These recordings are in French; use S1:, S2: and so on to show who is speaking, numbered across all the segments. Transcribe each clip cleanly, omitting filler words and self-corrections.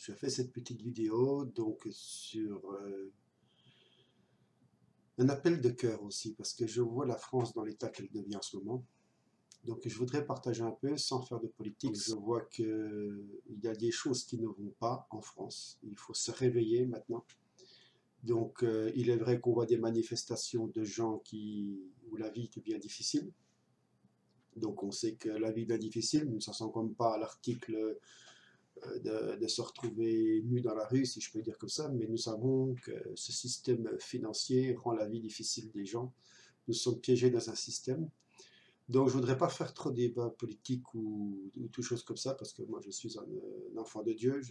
S1: je fais cette petite vidéo donc sur un appel de cœur aussi, parce que je vois la France dans l'état qu'elle devient en ce moment. Donc je voudrais partager un peu sans faire de politique. Je vois qu'il y a des choses qui ne vont pas en France. Il faut se réveiller maintenant. Donc il est vrai qu'on voit des manifestations de gens où la vie devient difficile. Donc on sait que la vie devient difficile, mais ça ne sent comme pas à l'article de se retrouver nu dans la rue, si je peux dire comme ça, mais nous savons que ce système financier rend la vie difficile des gens. Nous sommes piégés dans un système. Donc je ne voudrais pas faire trop de débats politiques ou tout chose comme ça, parce que moi je suis un enfant de Dieu,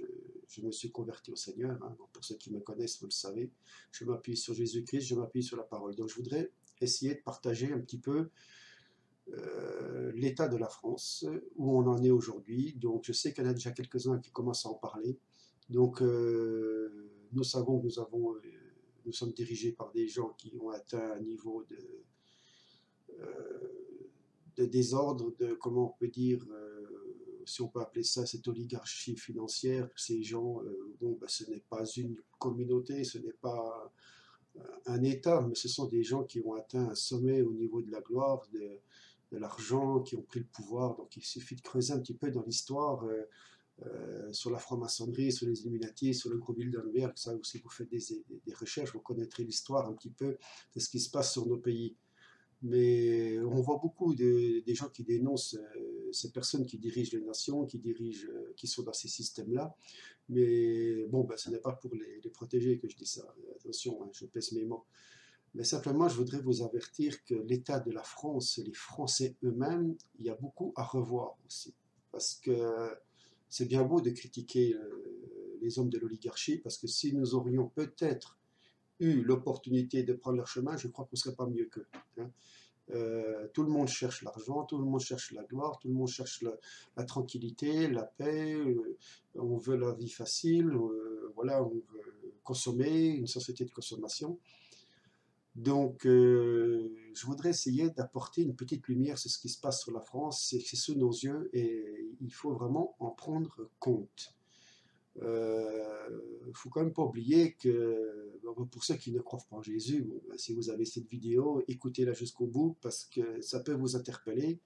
S1: je me suis converti au Seigneur, hein. Pour ceux qui me connaissent, vous le savez. Je m'appuie sur Jésus-Christ, je m'appuie sur la parole. Donc je voudrais essayer de partager un petit peu l'état de la France, où on en est aujourd'hui. Donc je sais qu'il y en a déjà quelques-uns qui commencent à en parler. Donc nous savons que nous sommes dirigés par des gens qui ont atteint un niveau de désordre, de comment on peut dire, si on peut appeler ça, cette oligarchie financière. Ces gens, bon, ben, ce n'est pas une communauté, ce n'est pas un État, mais ce sont des gens qui ont atteint un sommet au niveau de la gloire, de l'argent, qui ont pris le pouvoir. Donc il suffit de creuser un petit peu dans l'histoire sur la franc-maçonnerie, sur les Illuminati, sur le gros Bilderberg. Ça aussi, vous faites des recherches, vous connaîtrez l'histoire un petit peu de ce qui se passe sur nos pays. Mais on voit beaucoup des gens qui dénoncent ces personnes qui dirigent les nations, qui sont dans ces systèmes-là. Mais bon, ben, ce n'est pas pour les protéger que je dis ça. Attention, hein, je pèse mes mots. Mais simplement, je voudrais vous avertir que l'état de la France, les Français eux-mêmes, il y a beaucoup à revoir aussi. Parce que c'est bien beau de critiquer les hommes de l'oligarchie, parce que si nous aurions peut-être eu l'opportunité de prendre leur chemin, je crois qu'on ne serait pas mieux qu'eux, hein. Tout le monde cherche l'argent, tout le monde cherche la gloire, tout le monde cherche la tranquillité, la paix, on veut la vie facile, voilà, on veut consommer, une société de consommation. Donc, je voudrais essayer d'apporter une petite lumière sur ce qui se passe sur la France, c'est sous nos yeux et il faut vraiment en prendre compte. Il ne faut quand même pas oublier que, pour ceux qui ne croient pas en Jésus, bon, ben, si vous avez cette vidéo, écoutez-la jusqu'au bout parce que ça peut vous interpeller.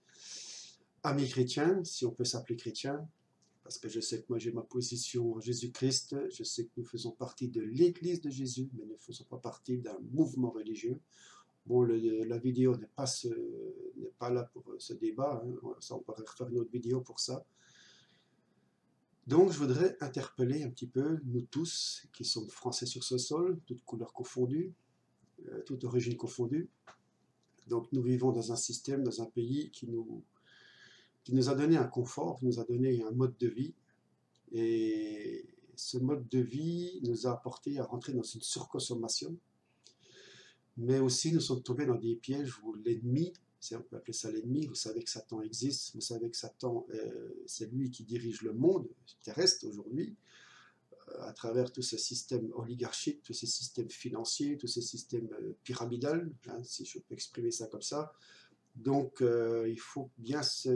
S1: Amis chrétiens, si on peut s'appeler chrétien, parce que je sais que moi j'ai ma position en Jésus-Christ, je sais que nous faisons partie de l'Église de Jésus, mais nous ne faisons pas partie d'un mouvement religieux. Bon, la vidéo n'est pas là pour ce débat, hein. Ça, on pourrait refaire une autre vidéo pour ça. Donc je voudrais interpeller un petit peu, nous tous, qui sommes français sur ce sol, toutes couleurs confondues, toute origine confondue. Donc nous vivons dans un système, dans un pays qui nous a donné un confort, qui nous a donné un mode de vie. Et ce mode de vie nous a apporté à rentrer dans une surconsommation. Mais aussi nous sommes tombés dans des pièges où l'ennemi, on peut appeler ça l'ennemi, vous savez que Satan existe, vous savez que Satan, c'est lui qui dirige le monde terrestre aujourd'hui, à travers tout ce système oligarchique, tous ces systèmes financiers, tous ces systèmes pyramidaux, hein, si je peux exprimer ça comme ça. Donc il faut bien se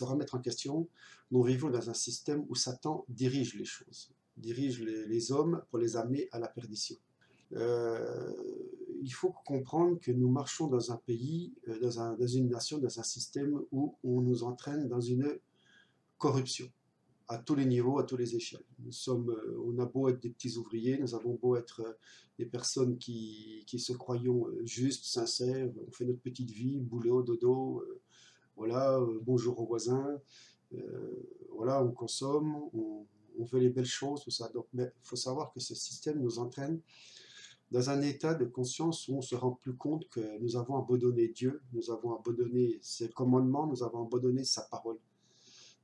S1: remettre en question. Nous vivons dans un système où Satan dirige les choses, dirige les hommes pour les amener à la perdition. Il faut comprendre que nous marchons dans un pays, dans une nation, dans un système où on nous entraîne dans une corruption à tous les niveaux, à toutes les échelles. On a beau être des petits ouvriers, nous avons beau être des personnes qui se croyons justes, sincères, on fait notre petite vie, boulot, dodo, voilà, bonjour aux voisins, voilà, on consomme, on veut les belles choses, tout ça. Donc, mais il faut savoir que ce système nous entraîne dans un état de conscience où on se rend plus compte que nous avons abandonné Dieu, nous avons abandonné ses commandements, nous avons abandonné sa parole.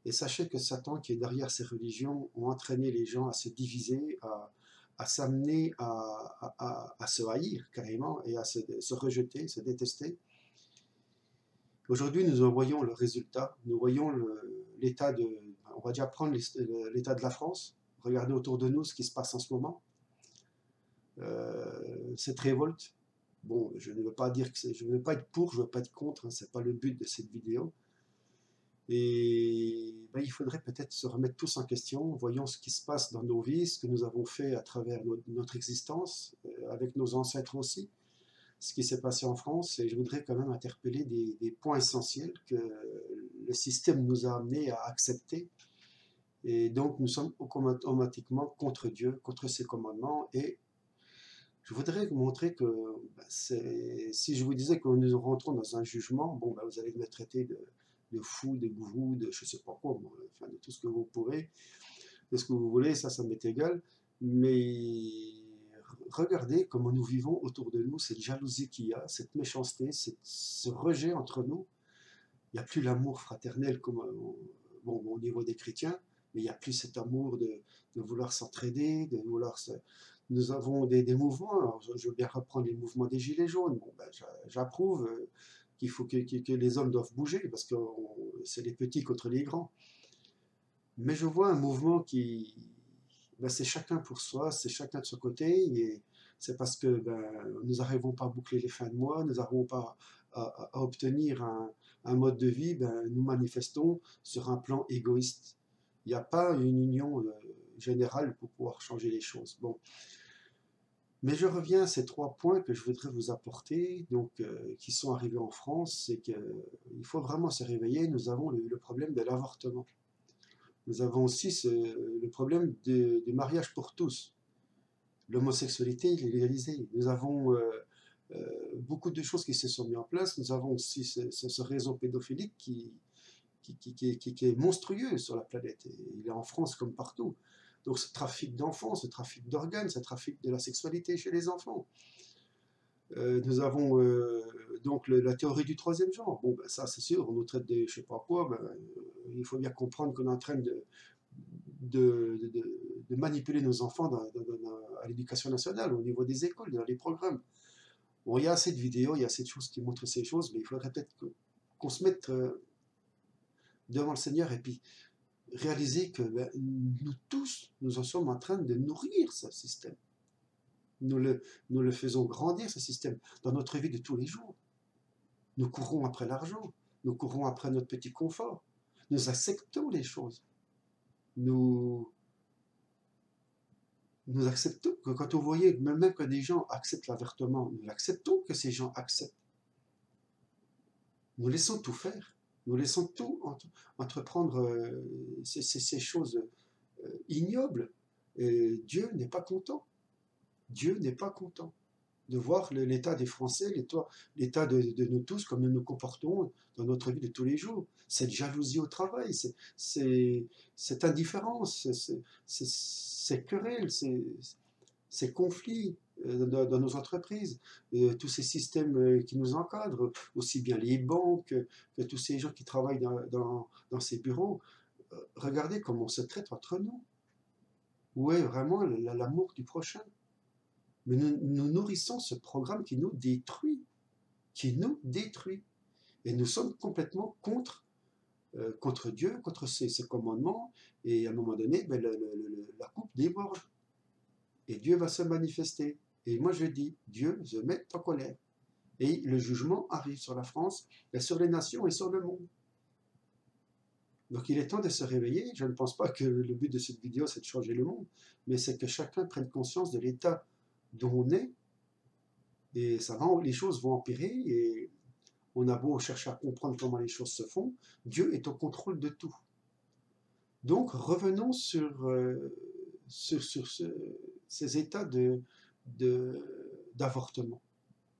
S1: Et sachez que Satan, qui est derrière ces religions, ont entraîné les gens à se diviser, à s'amener à se haïr carrément et à se rejeter, se détester. Aujourd'hui, nous en voyons le résultat, nous voyons l'état de, on va déjà prendre l'état de la France, regardez autour de nous ce qui se passe en ce moment. Cette révolte, bon, je ne veux pas dire que je ne veux pas être pour, je ne veux pas être contre, hein, ce n'est pas le but de cette vidéo. Et ben, il faudrait peut-être se remettre tous en question, voyons ce qui se passe dans nos vies, ce que nous avons fait à travers notre existence, avec nos ancêtres aussi, ce qui s'est passé en France, et je voudrais quand même interpeller des points essentiels que le système nous a amenés à accepter. Et donc nous sommes automatiquement contre Dieu, contre ses commandements, et je voudrais vous montrer que ben, si je vous disais que nous rentrons dans un jugement, bon, ben, vous allez me traiter de fou, de gourou, de je sais pas quoi, bon, enfin, de tout ce que vous pourrez, de ce que vous voulez, ça m'est égal. Mais regardez comment nous vivons autour de nous, cette jalousie qu'il y a, cette méchanceté, ce rejet entre nous. Il n'y a plus l'amour fraternel comme bon, au niveau des chrétiens, mais il n'y a plus cet amour de vouloir s'entraider, de vouloir se... Nous avons des mouvements, alors je veux bien reprendre les mouvements des Gilets jaunes, bon, ben, j'approuve qu'il faut que les hommes doivent bouger, parce que c'est les petits contre les grands. Mais je vois un mouvement qui, ben, c'est chacun pour soi, c'est chacun de son côté, et c'est parce que ben, nous n'arrivons pas à boucler les fins de mois, nous n'arrivons pas à obtenir un mode de vie, ben, nous manifestons sur un plan égoïste. Il n'y a pas une union générale pour pouvoir changer les choses. Bon. Mais je reviens à ces 3 points que je voudrais vous apporter, donc, qui sont arrivés en France, c'est qu'il faut vraiment se réveiller. Nous avons le problème de l'avortement. Nous avons aussi le problème du mariage pour tous. L'homosexualité est légalisée. Nous avons beaucoup de choses qui se sont mises en place. Nous avons aussi ce réseau pédophilique qui est monstrueux sur la planète. Et il est en France comme partout. Donc ce trafic d'enfants, ce trafic d'organes, ce trafic de la sexualité chez les enfants. Nous avons donc la théorie du troisième genre. Bon, ben, ça c'est sûr, on nous traite de je sais pas quoi. Ben, il faut bien comprendre qu'on est en train de manipuler nos enfants à l'éducation nationale, au niveau des écoles, dans les programmes. Bon, il y a assez de vidéos, il y a assez de choses qui montrent ces choses, mais il faudrait peut-être qu'on se mette devant le Seigneur et puis réaliser que ben, nous tous, nous en sommes en train de nourrir ce système. Nous le faisons grandir, ce système, dans notre vie de tous les jours. Nous courons après l'argent, nous courons après notre petit confort, nous acceptons les choses. Nous acceptons que quand vous voyez, même que des gens acceptent l'avortement, nous acceptons que ces gens acceptent. Nous laissons tout faire. Nous laissons tout entreprendre ces choses ignobles. Et Dieu n'est pas content. Dieu n'est pas content de voir l'état des Français, l'état de nous tous, comme nous nous comportons dans notre vie de tous les jours. Cette jalousie au travail, cette indifférence, ces querelles, ces conflits dans nos entreprises, tous ces systèmes qui nous encadrent, aussi bien les banques que tous ces gens qui travaillent dans ces bureaux. Regardez comment on se traite entre nous. Où est vraiment l'amour du prochain? Mais nous nourrissons ce programme qui nous détruit. Qui nous détruit. Et nous sommes complètement contre Dieu, contre ses commandements. Et à un moment donné, ben, la coupe déborde. Et Dieu va se manifester. Et moi je dis, Dieu se met en colère. Et le jugement arrive sur la France, sur les nations et sur le monde. Donc il est temps de se réveiller. Je ne pense pas que le but de cette vidéo c'est de changer le monde, mais c'est que chacun prenne conscience de l'état dont on est, et les choses vont empirer, et on a beau chercher à comprendre comment les choses se font, Dieu est au contrôle de tout. Donc revenons sur ces états d'avortement.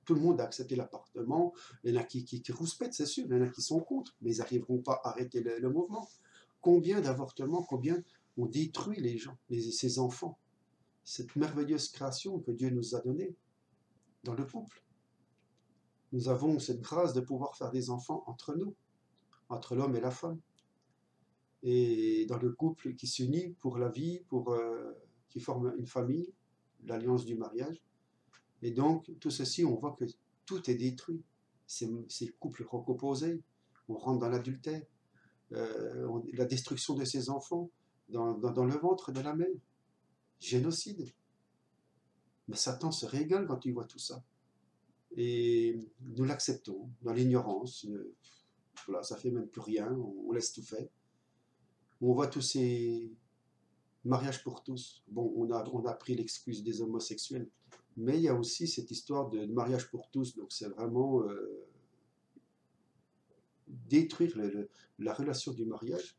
S1: Tout le monde a accepté l'avortement, il y en a qui rouspètent, c'est sûr, il y en a qui sont contre, mais ils n'arriveront pas à arrêter le mouvement. Combien d'avortements, combien on détruit les gens, ces enfants, cette merveilleuse création que Dieu nous a donnée dans le couple. Nous avons cette grâce de pouvoir faire des enfants entre nous, entre l'homme et la femme. Et dans le couple qui s'unit pour la vie, qui forme une famille, l'alliance du mariage. Et donc, tout ceci, on voit que tout est détruit. Ces couples recomposés, on rentre dans l'adultère, la destruction de ses enfants dans le ventre de la mère, génocide. Mais Satan se régale quand il voit tout ça. Et nous l'acceptons dans l'ignorance. Voilà, ça fait même plus rien, on laisse tout faire. où on voit tous ces mariages pour tous. Bon, on a pris l'excuse des homosexuels, mais il y a aussi cette histoire de mariage pour tous, donc c'est vraiment détruire la relation du mariage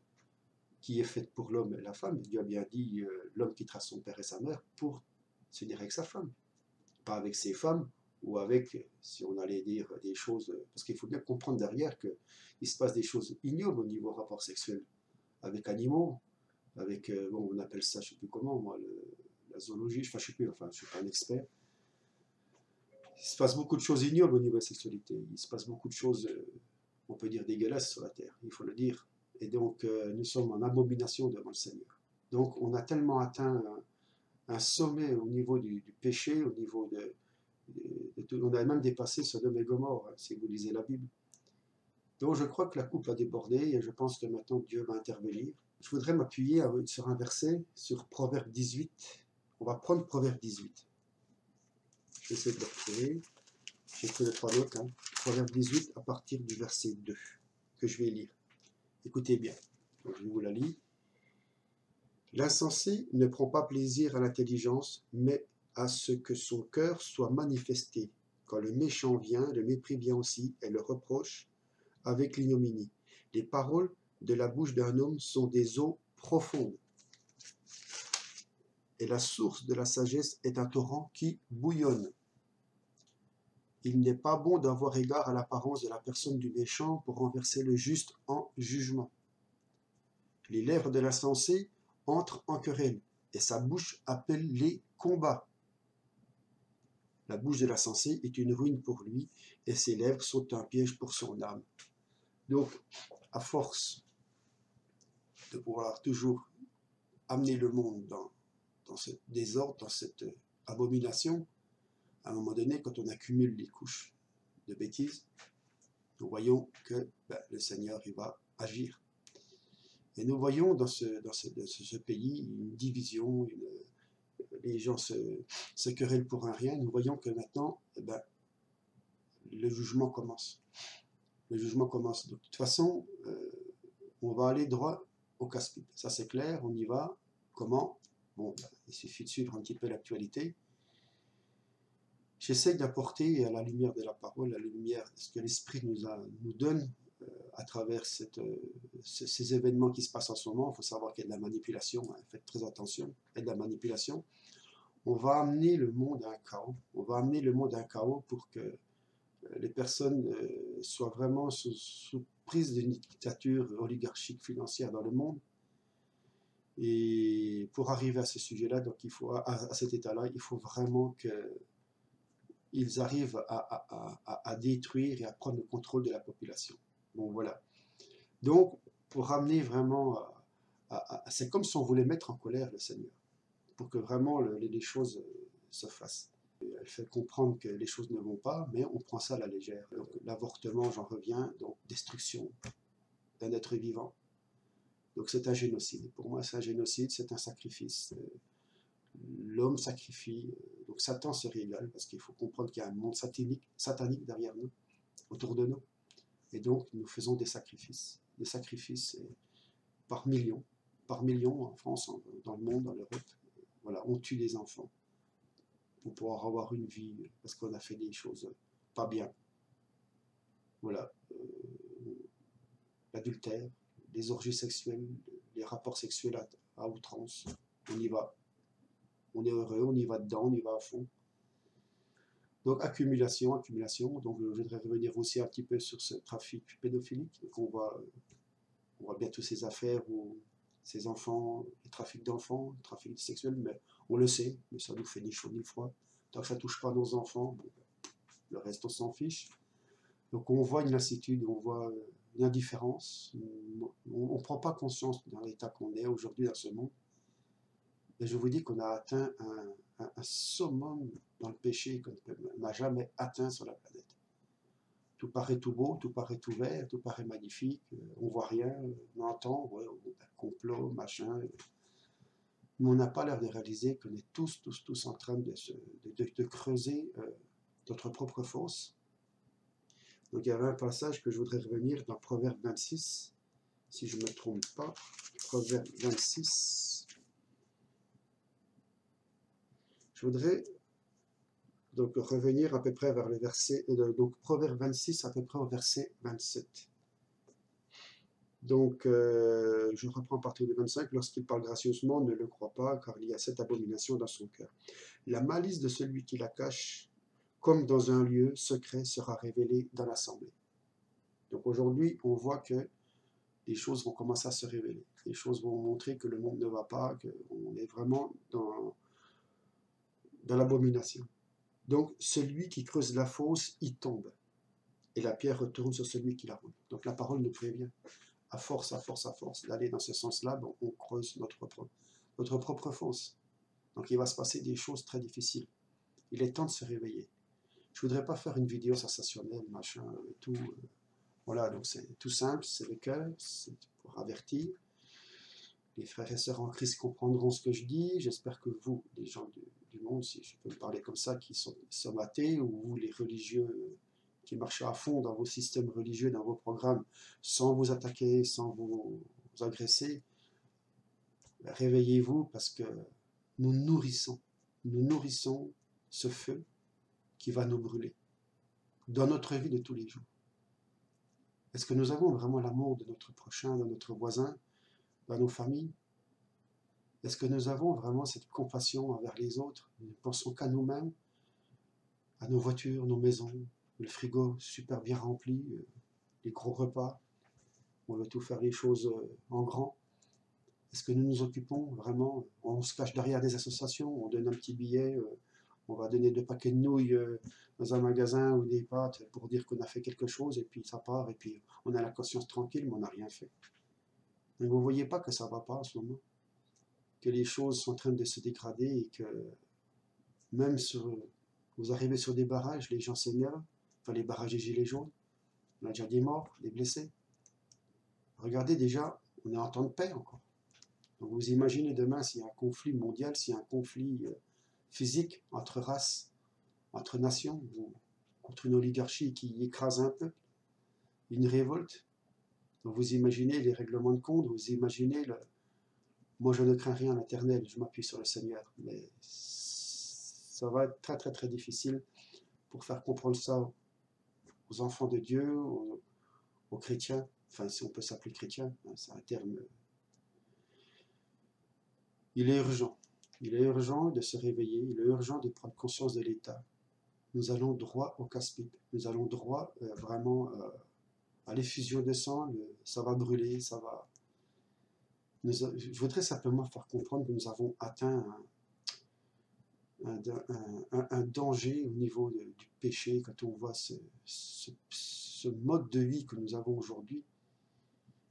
S1: qui est faite pour l'homme et la femme. Dieu a bien dit l'homme quittera son père et sa mère pour se dire avec sa femme, pas avec ses femmes ou avec, si on allait dire des choses, parce qu'il faut bien comprendre derrière qu'il se passe des choses ignobles au niveau rapport sexuel avec animaux, avec, bon, on appelle ça, je ne sais plus comment, moi, la zoologie, enfin, je ne sais plus, enfin, je ne suis pas un expert. Il se passe beaucoup de choses ignobles au niveau de la sexualité. Il se passe beaucoup de choses, on peut dire, dégueulasses sur la terre, il faut le dire. Et donc, nous sommes en abomination devant le Seigneur. Donc, on a tellement atteint un sommet au niveau du péché, au niveau on a même dépassé Sodome et Gomorrhe, hein, si vous lisez la Bible. Donc, je crois que la coupe a débordé et je pense que maintenant Dieu va intervenir. Je voudrais m'appuyer sur un verset, sur Proverbe 18. On va prendre Proverbe 18. Je vais essayer de le retrouver. J'ai pris les 3 notes. Hein. Proverbe 18 à partir du verset 2, que je vais lire. Écoutez bien. Donc, je vous la lis. L'insensé ne prend pas plaisir à l'intelligence, mais à ce que son cœur soit manifesté. Quand le méchant vient, le mépris vient aussi, et le reproche avec l'ignominie. Les paroles de la bouche d'un homme sont des eaux profondes. Et la source de la sagesse est un torrent qui bouillonne. Il n'est pas bon d'avoir égard à l'apparence de la personne du méchant pour renverser le juste en jugement. Les lèvres de l'insensé entrent en querelle, et sa bouche appelle les combats. La bouche de l'insensé est une ruine pour lui, et ses lèvres sont un piège pour son âme. Donc, à force de pouvoir toujours amener le monde dans ce désordre, dans cette abomination, à un moment donné, quand on accumule les couches de bêtises, nous voyons que le Seigneur il va agir. Et nous voyons dans ce pays une division, les gens se querellent pour un rien. Nous voyons que maintenant, le jugement commence. Le jugement commence. De toute façon, on va aller droit au casse-pipe. Ça c'est clair, on y va. Comment? Bon, il suffit de suivre un petit peu l'actualité. J'essaie d'apporter à la lumière de la parole, à la lumière de ce que l'Esprit nous donne à travers ces événements qui se passent en ce moment. Il faut savoir qu'il y a de la manipulation, hein, faites très attention, il y a de la manipulation. On va amener le monde à un chaos. On va amener le monde à un chaos pour que les personnes soient vraiment sous prise d'une dictature oligarchique financière dans le monde. Et pour arriver à ce sujet-là, donc il faut, à cet état-là, il faut vraiment qu'ils arrivent à détruire et à prendre le contrôle de la population. Bon, voilà. Donc, pour ramener vraiment c'est comme si on voulait mettre en colère le Seigneur, pour que vraiment les choses se fassent. Elle fait comprendre que les choses ne vont pas, mais on prend ça à la légère. Donc, l'avortement, j'en reviens, donc destruction d'un être vivant. Donc c'est un génocide. Pour moi, c'est un génocide, c'est un sacrifice. L'homme sacrifie. Donc Satan se régale, parce qu'il faut comprendre qu'il y a un monde satanique derrière nous, autour de nous. Et donc, nous faisons des sacrifices. Des sacrifices par millions en France, dans le monde, dans l'Europe. Voilà, on tue des enfants pour pouvoir avoir une vie, parce qu'on a fait des choses pas bien. Voilà. L'adultère, les orgies sexuelles, les rapports sexuels à outrance. On y va. On est heureux, on y va dedans, on y va à fond. Donc accumulation. Donc je voudrais revenir aussi un petit peu sur ce trafic pédophilique. Donc on voit bien toutes ces affaires où ces enfants, les trafics d'enfants, le trafic sexuel, mais on le sait, mais ça nous fait ni chaud ni froid. Tant que ça ne touche pas nos enfants, bon, le reste on s'en fiche. Donc on voit une lassitude, on voit une indifférence. On ne prend pas conscience dans l'état qu'on est aujourd'hui dans ce monde. Et je vous dis qu'on a atteint un summum dans le péché qu'on n'a jamais atteint sur la planète. Tout paraît tout beau, tout paraît tout vert, tout paraît magnifique, on voit rien, on entend, ouais, complot, machin. Mais on n'a pas l'air de réaliser qu'on est tous en train de creuser notre propre fosse. Donc il y avait un passage que je voudrais revenir dans Proverbe 26, si je ne me trompe pas, Proverbe 26. Je voudrais donc revenir à peu près vers le verset, donc Proverbe 26 à peu près au verset 27. Donc, je reprends à partir du 25. Lorsqu'il parle gracieusement, ne le crois pas, car il y a cette abomination dans son cœur. La malice de celui qui la cache, comme dans un lieu secret, sera révélée dans l'assemblée. Donc aujourd'hui, on voit que les choses vont commencer à se révéler. Les choses vont montrer que le monde ne va pas, qu'on est vraiment dans l'abomination. Donc, celui qui creuse la fosse, y tombe. Et la pierre retourne sur celui qui la roule. Donc la parole nous prévient. À force d'aller dans ce sens-là, bon, on creuse notre propre fosse. Donc il va se passer des choses très difficiles. Il est temps de se réveiller. Je ne voudrais pas faire une vidéo sensationnelle, machin, tout. Voilà, donc c'est tout simple, c'est le cœur, c'est pour avertir. Les frères et sœurs en Christ comprendront ce que je dis. J'espère que vous, les gens du monde, si je peux me parler comme ça, qui sont athées, ou vous, les religieux qui marchent à fond dans vos systèmes religieux, dans vos programmes, sans vous attaquer, sans vous agresser, réveillez-vous parce que nous nourrissons ce feu qui va nous brûler dans notre vie de tous les jours. Est-ce que nous avons vraiment l'amour de notre prochain, de notre voisin, dans nos familles? Est-ce que nous avons vraiment cette compassion envers les autres? Nous ne pensons qu'à nous-mêmes, à nos voitures, nos maisons, le frigo super bien rempli, les gros repas. On veut tout faire les choses en grand. Est-ce que nous nous occupons vraiment? On se cache derrière des associations, on donne un petit billet, on va donner 2 paquets de nouilles dans un magasin ou des pâtes pour dire qu'on a fait quelque chose, et puis ça part, et puis on a la conscience tranquille, mais on n'a rien fait. Mais vous ne voyez pas que ça ne va pas en ce moment? Que les choses sont en train de se dégrader et que même vous arrivez sur des barrages, les gens s'énervent, enfin les barrages des gilets jaunes, on a déjà des morts, des blessés. Regardez déjà, on est en temps de paix encore. Donc vous imaginez demain s'il y a un conflit mondial, s'il y a un conflit physique entre races, entre nations, contre une oligarchie qui écrase un peuple, une révolte. Donc vous imaginez les règlements de compte, vous imaginez moi je ne crains rien à l'éternel, je m'appuie sur le Seigneur. Mais ça va être très très très difficile pour faire comprendre ça aux enfants de Dieu, aux chrétiens, enfin si on peut s'appeler chrétien, c'est un terme. Il est urgent de se réveiller, il est urgent de prendre conscience de l'état. Nous allons droit au casse-pipe, nous allons droit vraiment à l'effusion de sang, ça va brûler, ça va... Je voudrais simplement faire comprendre que nous avons atteint un danger au niveau du péché quand on voit ce mode de vie que nous avons aujourd'hui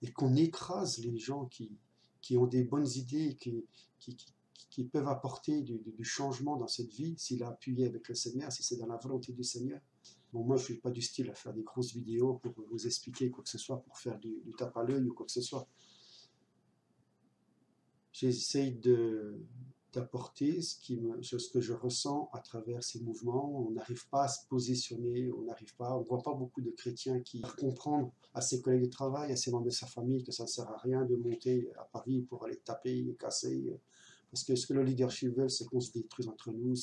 S1: et qu'on écrase les gens qui ont des bonnes idées, qui peuvent apporter du changement dans cette vie, s'il a appuyé avec le Seigneur, si c'est dans la volonté du Seigneur. Bon, moi, je ne suis pas du style à faire des grosses vidéos pour vous expliquer quoi que ce soit, pour faire du tape à l'œil ou quoi que ce soit. J'essaye d'apporter ce que je ressens à travers ces mouvements. On n'arrive pas à se positionner, on ne voit pas beaucoup de chrétiens qui comprennent à ses collègues de travail, à ses membres de sa famille, que ça ne sert à rien de monter à Paris pour aller taper et casser. Parce que ce que l'oligarchie veut, c'est qu'on se détruise entre nous.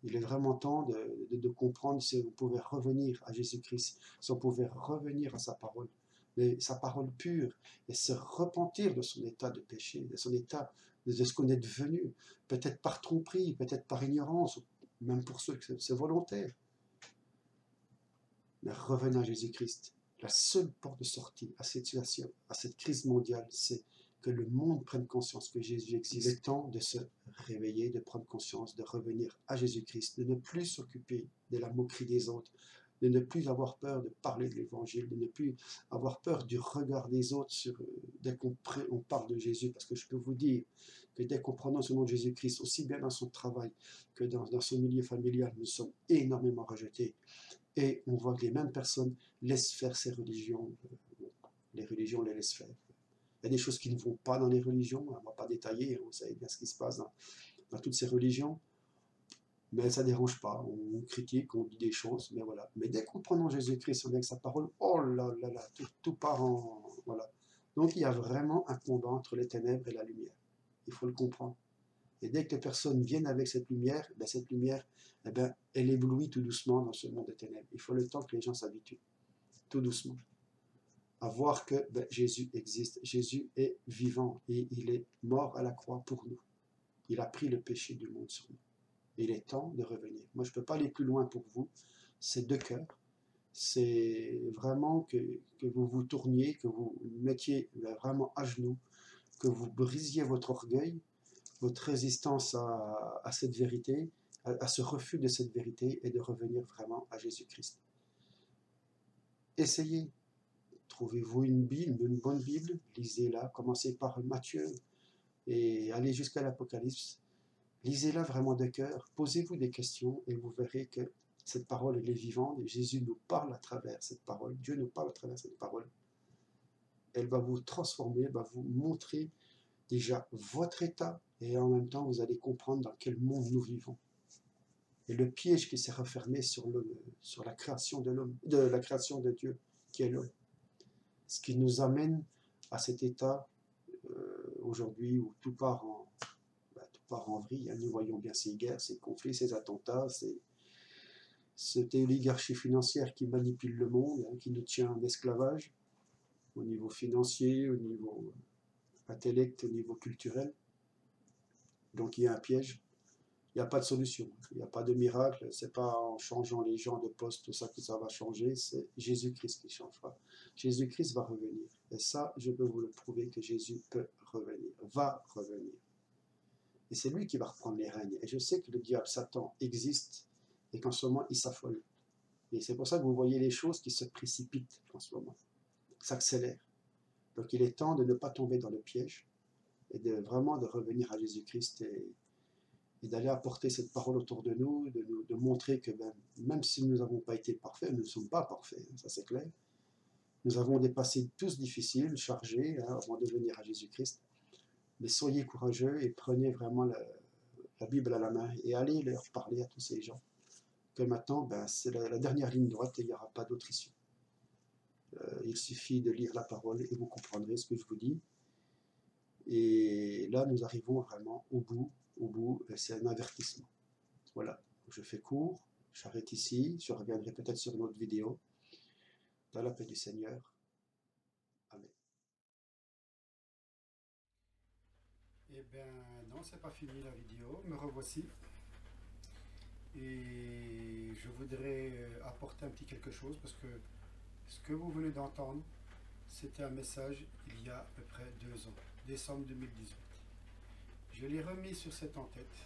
S1: Il est vraiment temps de comprendre si on pouvait revenir à Jésus-Christ, si on pouvait revenir à sa parole, mais sa parole pure, et se repentir de son état de péché, de son état, de ce qu'on est devenu, peut-être par tromperie, peut-être par ignorance, même pour ceux que c'est volontaire. Mais revenez à Jésus-Christ. La seule porte de sortie à cette situation, à cette crise mondiale, c'est que le monde prenne conscience que Jésus existe. Il est temps de se réveiller, de prendre conscience, de revenir à Jésus-Christ, de ne plus s'occuper de la moquerie des autres, de ne plus avoir peur de parler de l'Évangile, de ne plus avoir peur du regard des autres dès qu'on parle de Jésus. Parce que je peux vous dire que dès qu'on prononce le nom de Jésus-Christ, aussi bien dans son travail que dans son milieu familial, nous sommes énormément rejetés. Et on voit que les mêmes personnes laissent faire ces religions. Les religions les laissent faire. Il y a des choses qui ne vont pas dans les religions, on ne va pas détailler, vous savez bien ce qui se passe dans toutes ces religions. Mais ça ne dérange pas, on critique, on dit des choses, mais voilà. Mais dès qu'on prend en Jésus-Christ, on est avec sa parole, oh là là là, tout part en... Voilà. Donc il y a vraiment un combat entre les ténèbres et la lumière. Il faut le comprendre. Et dès que les personnes viennent avec cette lumière, eh ben, elle éblouit tout doucement dans ce monde des ténèbres. Il faut le temps que les gens s'habituent, tout doucement, à voir que ben, Jésus existe, Jésus est vivant et il est mort à la croix pour nous. Il a pris le péché du monde sur nous. Il est temps de revenir. Moi, je ne peux pas aller plus loin pour vous. C'est de cœur. C'est vraiment que vous vous tourniez, que vous mettiez vraiment à genoux, que vous brisiez votre orgueil, votre résistance à cette vérité, à ce refus de cette vérité et de revenir vraiment à Jésus-Christ. Essayez. Trouvez-vous une Bible, une bonne Bible, lisez-la, commencez par Matthieu et allez jusqu'à l'Apocalypse. Lisez-la vraiment de cœur, posez-vous des questions et vous verrez que cette parole, elle est vivante et Jésus nous parle à travers cette parole, Dieu nous parle à travers cette parole. Elle va vous transformer, elle va vous montrer déjà votre état et en même temps vous allez comprendre dans quel monde nous vivons. Et le piège qui s'est refermé sur la création de l'homme, de la création de Dieu, qui est l'homme. Ce qui nous amène à cet état aujourd'hui où tout part en vrille. Nous voyons bien ces guerres, ces conflits, ces attentats, cette oligarchie financière qui manipule le monde, qui nous tient en esclavage au niveau financier, au niveau intellect, au niveau culturel. Donc il y a un piège. Il n'y a pas de solution, il n'y a pas de miracle, c'est pas en changeant les gens de poste, tout ça que ça va changer, c'est Jésus-Christ qui changera. Jésus-Christ va revenir. Et ça, je peux vous le prouver que Jésus peut revenir, va revenir. Et c'est lui qui va reprendre les règnes. Et je sais que le diable, Satan, existe et qu'en ce moment, il s'affole. Et c'est pour ça que vous voyez les choses qui se précipitent en ce moment, s'accélèrent. Donc il est temps de ne pas tomber dans le piège et vraiment de revenir à Jésus-Christ et d'aller apporter cette parole autour de nous, de montrer que même si nous n'avons pas été parfaits, nous ne sommes pas parfaits, ça c'est clair. Nous avons des passés tous difficiles, chargés, avant de venir à Jésus-Christ. Mais soyez courageux et prenez vraiment la Bible à la main et allez leur parler à tous ces gens. Que maintenant, c'est la dernière ligne droite et il n'y aura pas d'autre issue. Il suffit de lire la parole et vous comprendrez ce que je vous dis. Et là, nous arrivons vraiment au bout, c'est un avertissement. Voilà, je fais court, j'arrête ici, je reviendrai peut-être sur une autre vidéo. Dans la paix du Seigneur. Amen.
S2: Eh bien, non, c'est pas fini la vidéo, me revoici. Et je voudrais apporter un petit quelque chose parce que ce que vous venez d'entendre, c'était un message il y a à peu près 2 ans, décembre 2018. Je l'ai remis sur cette en-tête.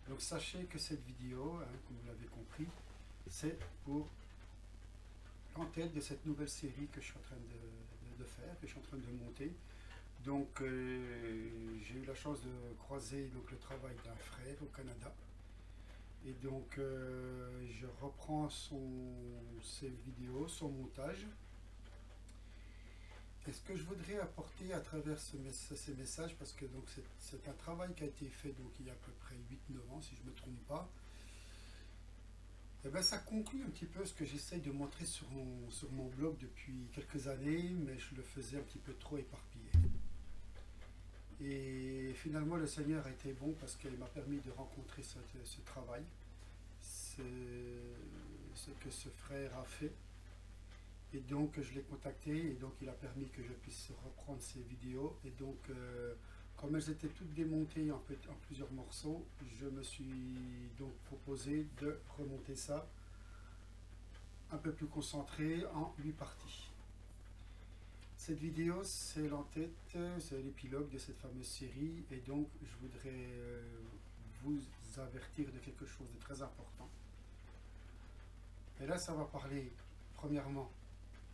S2: Donc sachez que cette vidéo, comme vous l'avez compris, c'est pour l'en-tête de cette nouvelle série que je suis en train de faire, que je suis en train de monter. Donc j'ai eu la chance de croiser donc, le travail d'un frère au Canada. Et donc je reprends ses vidéos, son montage. Et ce que je voudrais apporter à travers ces messages, parce que c'est un travail qui a été fait donc, il y a à peu près 8-9 ans, si je ne me trompe pas, et bien, ça conclut un petit peu ce que j'essaye de montrer sur mon blog depuis quelques années, mais je le faisais un petit peu trop éparpillé. Et finalement, le Seigneur a été bon parce qu'il m'a permis de rencontrer ce travail, ce que ce frère a fait. Et donc, je l'ai contacté et donc il a permis que je puisse reprendre ces vidéos. Et donc, comme elles étaient toutes démontées en plusieurs morceaux, je me suis donc proposé de remonter ça un peu plus concentré en 8 parties. Cette vidéo, c'est l'en-tête, c'est l'épilogue de cette fameuse série, et donc je voudrais vous avertir de quelque chose de très important. Et là, ça va parler, premièrement,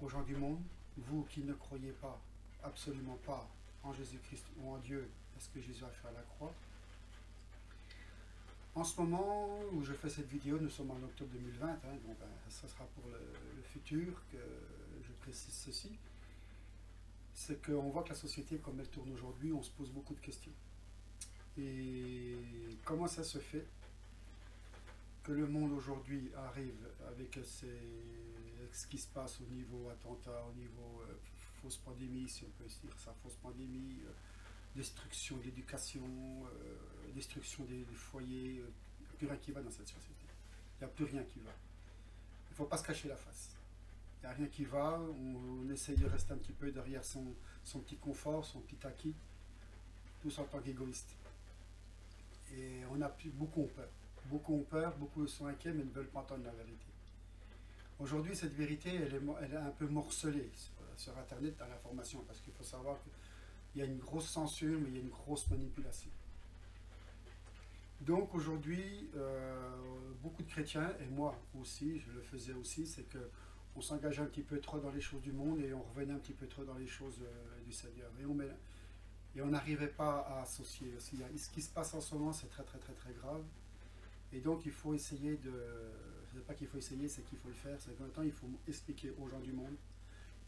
S2: aux gens du monde, vous qui ne croyez pas, absolument pas, en Jésus-Christ ou en Dieu, parce que Jésus a fait à la croix. En ce moment où je fais cette vidéo, nous sommes en octobre 2020, donc ça sera pour le futur que je précise ceci. C'est qu'on voit que la société, comme elle tourne aujourd'hui, on se pose beaucoup de questions. Et comment ça se fait que le monde aujourd'hui arrive avec ce qui se passe au niveau attentat, au niveau fausse pandémie, si on peut dire ça, fausse pandémie, destruction de l'éducation, destruction des foyers, il n'y a plus rien qui va dans cette société. Il n'y a plus rien qui va. Il ne faut pas se cacher la face. Il n'y a rien qui va, on essaye de rester un petit peu derrière son petit confort, son petit acquis, tous en tant qu'égoïstes. Et on a beaucoup ont peur. Beaucoup ont peur, beaucoup sont inquiets, mais ne veulent pas entendre la vérité. Aujourd'hui, cette vérité, elle est un peu morcelée sur Internet, dans l'information, parce qu'il faut savoir qu'il y a une grosse censure, mais il y a une grosse manipulation. Donc aujourd'hui, beaucoup de chrétiens, et moi aussi, je le faisais aussi, c'est qu'on s'engageait un petit peu trop dans les choses du monde et on revenait un petit peu trop dans les choses du Seigneur. Et on n'arrivait pas à associer aussi. Ce qui se passe en ce moment, c'est très très très très grave. Et donc il faut essayer de... Ce n'est pas qu'il faut essayer, c'est qu'il faut le faire. C'est qu'en même temps, il faut expliquer aux gens du monde.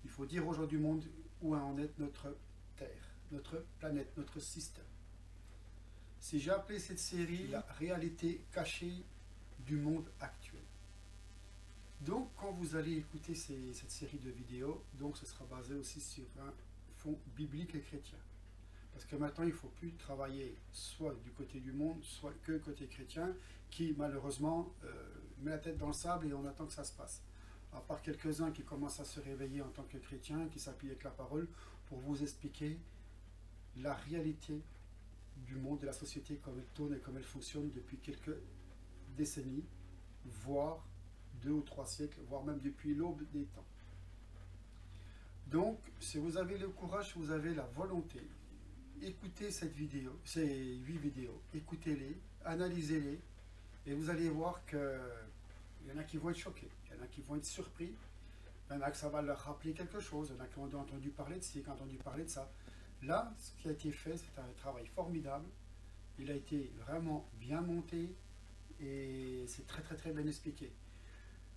S2: Il faut dire aux gens du monde où en est notre Terre, notre planète, notre système. Si j'ai appelé cette série « La réalité cachée du monde actuel ». Donc quand vous allez écouter cette série de vidéos, donc ce sera basé aussi sur un fond biblique et chrétien. Parce que maintenant, il ne faut plus travailler soit du côté du monde, soit que côté chrétien, qui malheureusement met la tête dans le sable et on attend que ça se passe. À part quelques-uns qui commencent à se réveiller en tant que chrétiens, qui s'appuient avec la parole pour vous expliquer la réalité du monde, de la société, comme elle tourne et comme elle fonctionne depuis quelques décennies, voire 2 ou 3 siècles, voire même depuis l'aube des temps. Donc, si vous avez le courage, si vous avez la volonté, écoutez ces 8 vidéos, écoutez-les, analysez-les, et vous allez voir qu'il y en a qui vont être choqués, il y en a qui vont être surpris, il y en a que ça va leur rappeler quelque chose, il y en a qui ont entendu parler de ci, qui ont entendu parler de ça. Là, ce qui a été fait, c'est un travail formidable, il a été vraiment bien monté, et c'est très très très bien expliqué.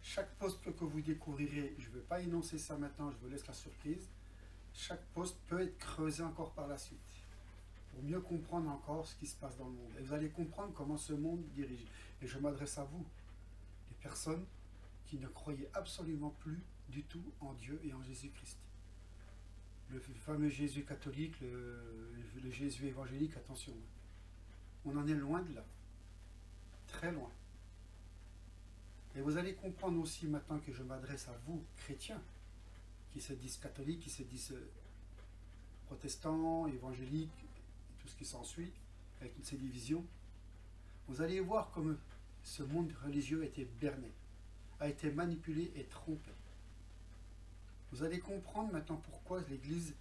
S2: Chaque poste que vous découvrirez, je ne vais pas énoncer ça maintenant, je vous laisse la surprise, chaque poste peut être creusé encore par la suite, pour mieux comprendre encore ce qui se passe dans le monde. Et vous allez comprendre comment ce monde dirige. Et je m'adresse à vous, les personnes qui ne croyaient absolument plus du tout en Dieu et en Jésus-Christ. Le fameux Jésus catholique, le Jésus évangélique, attention, on en est loin de là, très loin. Et vous allez comprendre aussi maintenant que je m'adresse à vous, chrétiens, qui se disent catholiques, qui se disent protestants, évangéliques, et tout ce qui s'ensuit, avec toutes ces divisions. Vous allez voir comme ce monde religieux a été berné, a été manipulé et trompé. Vous allez comprendre maintenant pourquoi l'église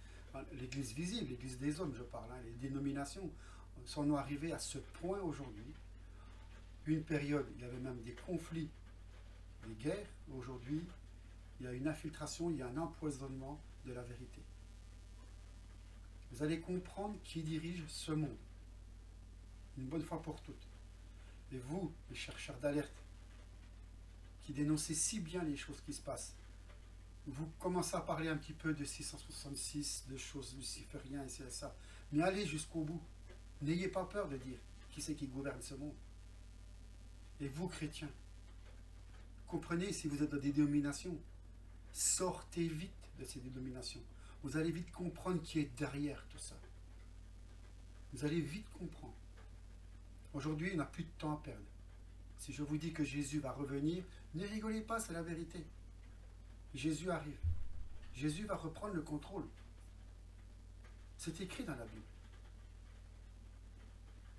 S2: visible, l'église des hommes, je parle, les dénominations, sont arrivées à ce point aujourd'hui. Une période, il y avait même des conflits, des guerres. Aujourd'hui, il y a une infiltration, il y a un empoisonnement de la vérité. Vous allez comprendre qui dirige ce monde, une bonne fois pour toutes. Et vous, les chercheurs d'alerte, qui dénoncez si bien les choses qui se passent, vous commencez à parler un petit peu de 666, de choses lucifériennes et ça. Mais allez jusqu'au bout. N'ayez pas peur de dire qui c'est qui gouverne ce monde. Et vous, chrétiens, comprenez, si vous êtes dans des dénominations, sortez vite de ces dénominations. Vous allez vite comprendre qui est derrière tout ça. Vous allez vite comprendre. Aujourd'hui, on n'a plus de temps à perdre. Si je vous dis que Jésus va revenir, ne rigolez pas, c'est la vérité. Jésus arrive. Jésus va reprendre le contrôle. C'est écrit dans la Bible.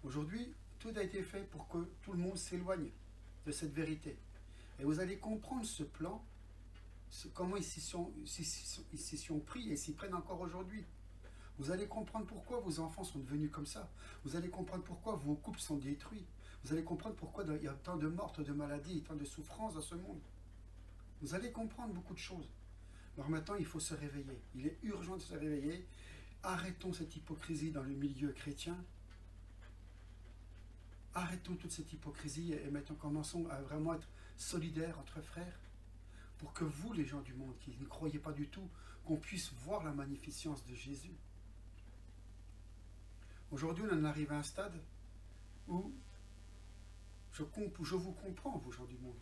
S2: Aujourd'hui, tout a été fait pour que tout le monde s'éloigne de cette vérité. Et vous allez comprendre ce plan, comment ils s'y sont pris et s'y prennent encore aujourd'hui. Vous allez comprendre pourquoi vos enfants sont devenus comme ça. Vous allez comprendre pourquoi vos couples sont détruits. Vous allez comprendre pourquoi il y a tant de morts, de maladies, tant de souffrances dans ce monde. Vous allez comprendre beaucoup de choses. Alors maintenant, il faut se réveiller. Il est urgent de se réveiller. Arrêtons cette hypocrisie dans le milieu chrétien. Arrêtons toute cette hypocrisie et maintenant commençons à vraiment être solidaires entre frères pour que vous, les gens du monde, qui ne croyez pas du tout, qu'on puisse voir la magnificence de Jésus. Aujourd'hui, on en arrive à un stade où Je vous comprends, vous gens du monde,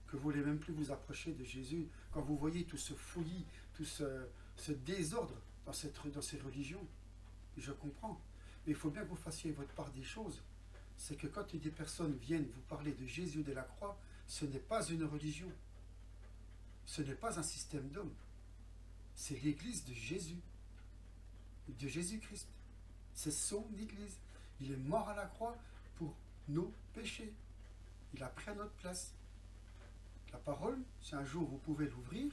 S2: que vous ne voulez même plus vous approcher de Jésus, quand vous voyez tout ce fouillis, tout ce désordre dans ces religions. Je comprends. Mais il faut bien que vous fassiez votre part des choses. C'est que quand des personnes viennent vous parler de Jésus de la croix, ce n'est pas une religion. Ce n'est pas un système d'hommes. C'est l'église de Jésus, de Jésus-Christ. C'est son église. Il est mort à la croix pour nos péchés. Il a pris à notre place. La parole, si un jour vous pouvez l'ouvrir,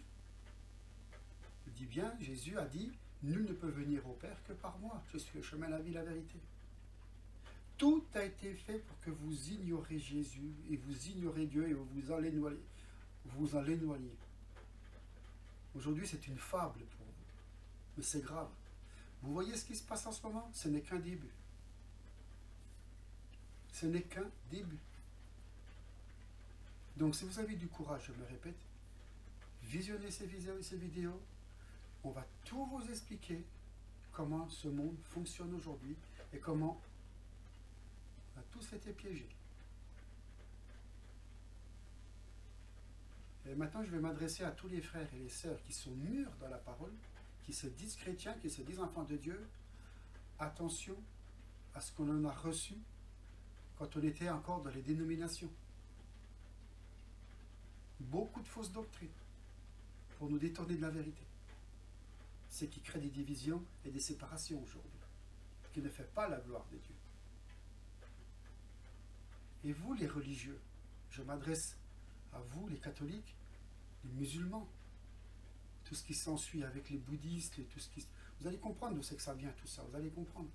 S2: il dit bien, Jésus a dit, nul ne peut venir au Père que par moi. Je suis le chemin, la vie, la vérité. Tout a été fait pour que vous ignorez Jésus et vous ignorez Dieu et vous en l'éloignez. Aujourd'hui, c'est une fable pour vous, mais c'est grave. Vous voyez ce qui se passe en ce moment? Ce n'est qu'un début. Ce n'est qu'un début. Donc, si vous avez du courage, je me répète, visionnez ces vidéos. On va tout vous expliquer comment ce monde fonctionne aujourd'hui et comment on a tous été piégés. Et maintenant, je vais m'adresser à tous les frères et les sœurs qui sont mûrs dans la parole, qui se disent chrétiens, qui se disent enfants de Dieu. Attention à ce qu'on en a reçu quand on était encore dans les dénominations. Beaucoup de fausses doctrines pour nous détourner de la vérité. C'est qui crée des divisions et des séparations aujourd'hui, qui ne fait pas la gloire de Dieu. Et vous, les religieux, je m'adresse à vous, les catholiques, les musulmans, tout ce qui s'ensuit avec les bouddhistes, et tout ce qui... Vous allez comprendre d'où c'est que ça vient tout ça, vous allez comprendre.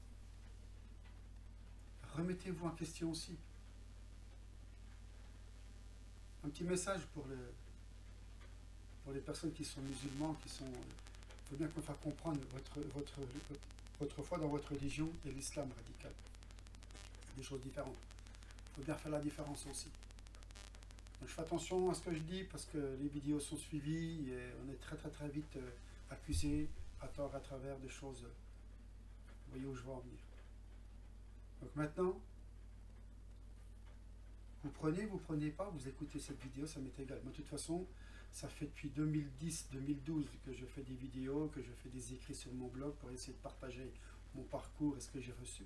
S2: Remettez-vous en question aussi. Un petit message pour les personnes qui sont musulmans, qui sont... Il faut bien qu'on fasse comprendre votre foi dans votre religion et l'islam radical. C'est des choses différentes. Il faut bien faire la différence aussi. Donc je fais attention à ce que je dis parce que les vidéos sont suivies et on est très vite accusé à tort, à travers des choses. Vous voyez où je veux en venir. Donc maintenant, vous prenez pas, vous écoutez cette vidéo, ça m'est égal. Mais de toute façon, ça fait depuis 2010-2012 que je fais des vidéos, que je fais des écrits sur mon blog pour essayer de partager mon parcours et ce que j'ai reçu.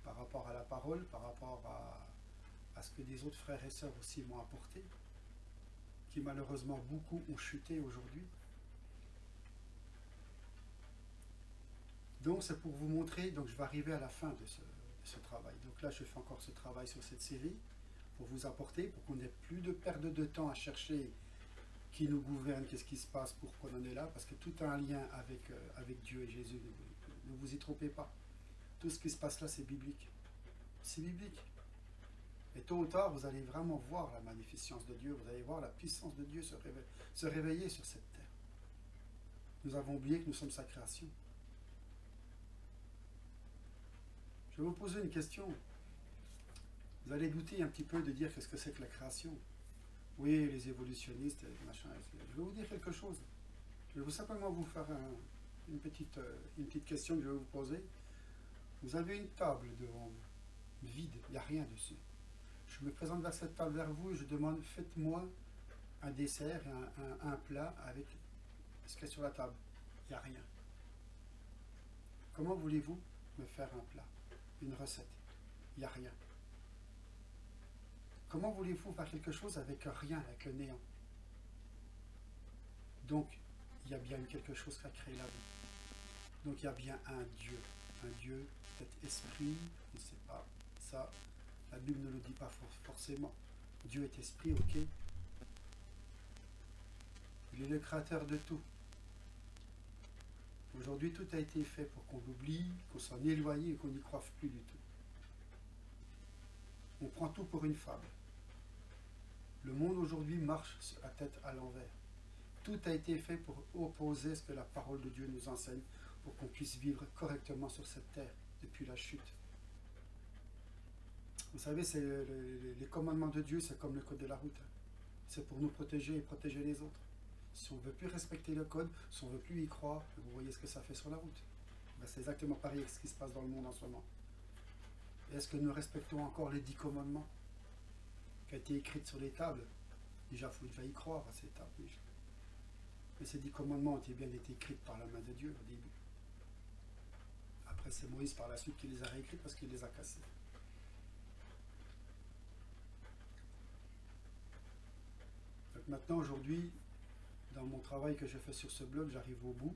S2: Par rapport à la parole, par rapport à ce que des autres frères et sœurs aussi m'ont apporté, qui malheureusement beaucoup ont chuté aujourd'hui. Donc c'est pour vous montrer, donc je vais arriver à la fin de ce travail. Donc là je fais encore ce travail sur cette série, pour vous apporter, pour qu'on n'ait plus de perte de temps à chercher qui nous gouverne, qu'est-ce qui se passe, pourquoi on en est là, parce que tout a un lien avec Dieu et Jésus, ne vous y trompez pas. Tout ce qui se passe là c'est biblique. C'est biblique. Et tôt ou tard, vous allez vraiment voir la magnificence de Dieu, vous allez voir la puissance de Dieu se réveiller sur cette terre. Nous avons oublié que nous sommes sa création. Je vais vous poser une question. Vous allez douter un petit peu de dire qu'est-ce que c'est que la création. Oui, les évolutionnistes, machin. Je vais vous dire quelque chose. Je vais simplement vous faire une petite question que je vais vous poser. Vous avez une table devant vous, vide, il n'y a rien dessus. Je me présente vers cette table vers vous et je demande, faites-moi un dessert et un plat avec ce qu'il y a sur la table. Il n'y a rien. Comment voulez-vous me faire un plat, une recette? Il n'y a rien. Comment voulez-vous faire quelque chose avec rien, avec le néant? Donc, il y a bien quelque chose qui a créé la vie. Donc, il y a bien un Dieu, peut-être esprit, je ne sais pas. Ça, la Bible ne le dit pas forcément. Dieu est esprit, ok. Il est le créateur de tout. Aujourd'hui, tout a été fait pour qu'on l'oublie, qu'on s'en éloigne et qu'on n'y croive plus du tout. On prend tout pour une fable. Le monde aujourd'hui marche la tête à l'envers. Tout a été fait pour opposer ce que la parole de Dieu nous enseigne, pour qu'on puisse vivre correctement sur cette terre depuis la chute. Vous savez, les commandements de Dieu, c'est comme le code de la route. C'est pour nous protéger et protéger les autres. Si on ne veut plus respecter le code, si on ne veut plus y croire, vous voyez ce que ça fait sur la route. Ben, c'est exactement pareil avec ce qui se passe dans le monde en ce moment. Est-ce que nous respectons encore les 10 commandements? été écrite sur les tables. Déjà, il faut déjà y croire à ces tables. Déjà. Mais ces 10 commandements ont été bien été écrits par la main de Dieu au début. Après, c'est Moïse par la suite qui les a réécrits parce qu'il les a cassés. Donc maintenant, aujourd'hui, dans mon travail que je fais sur ce blog, j'arrive au bout.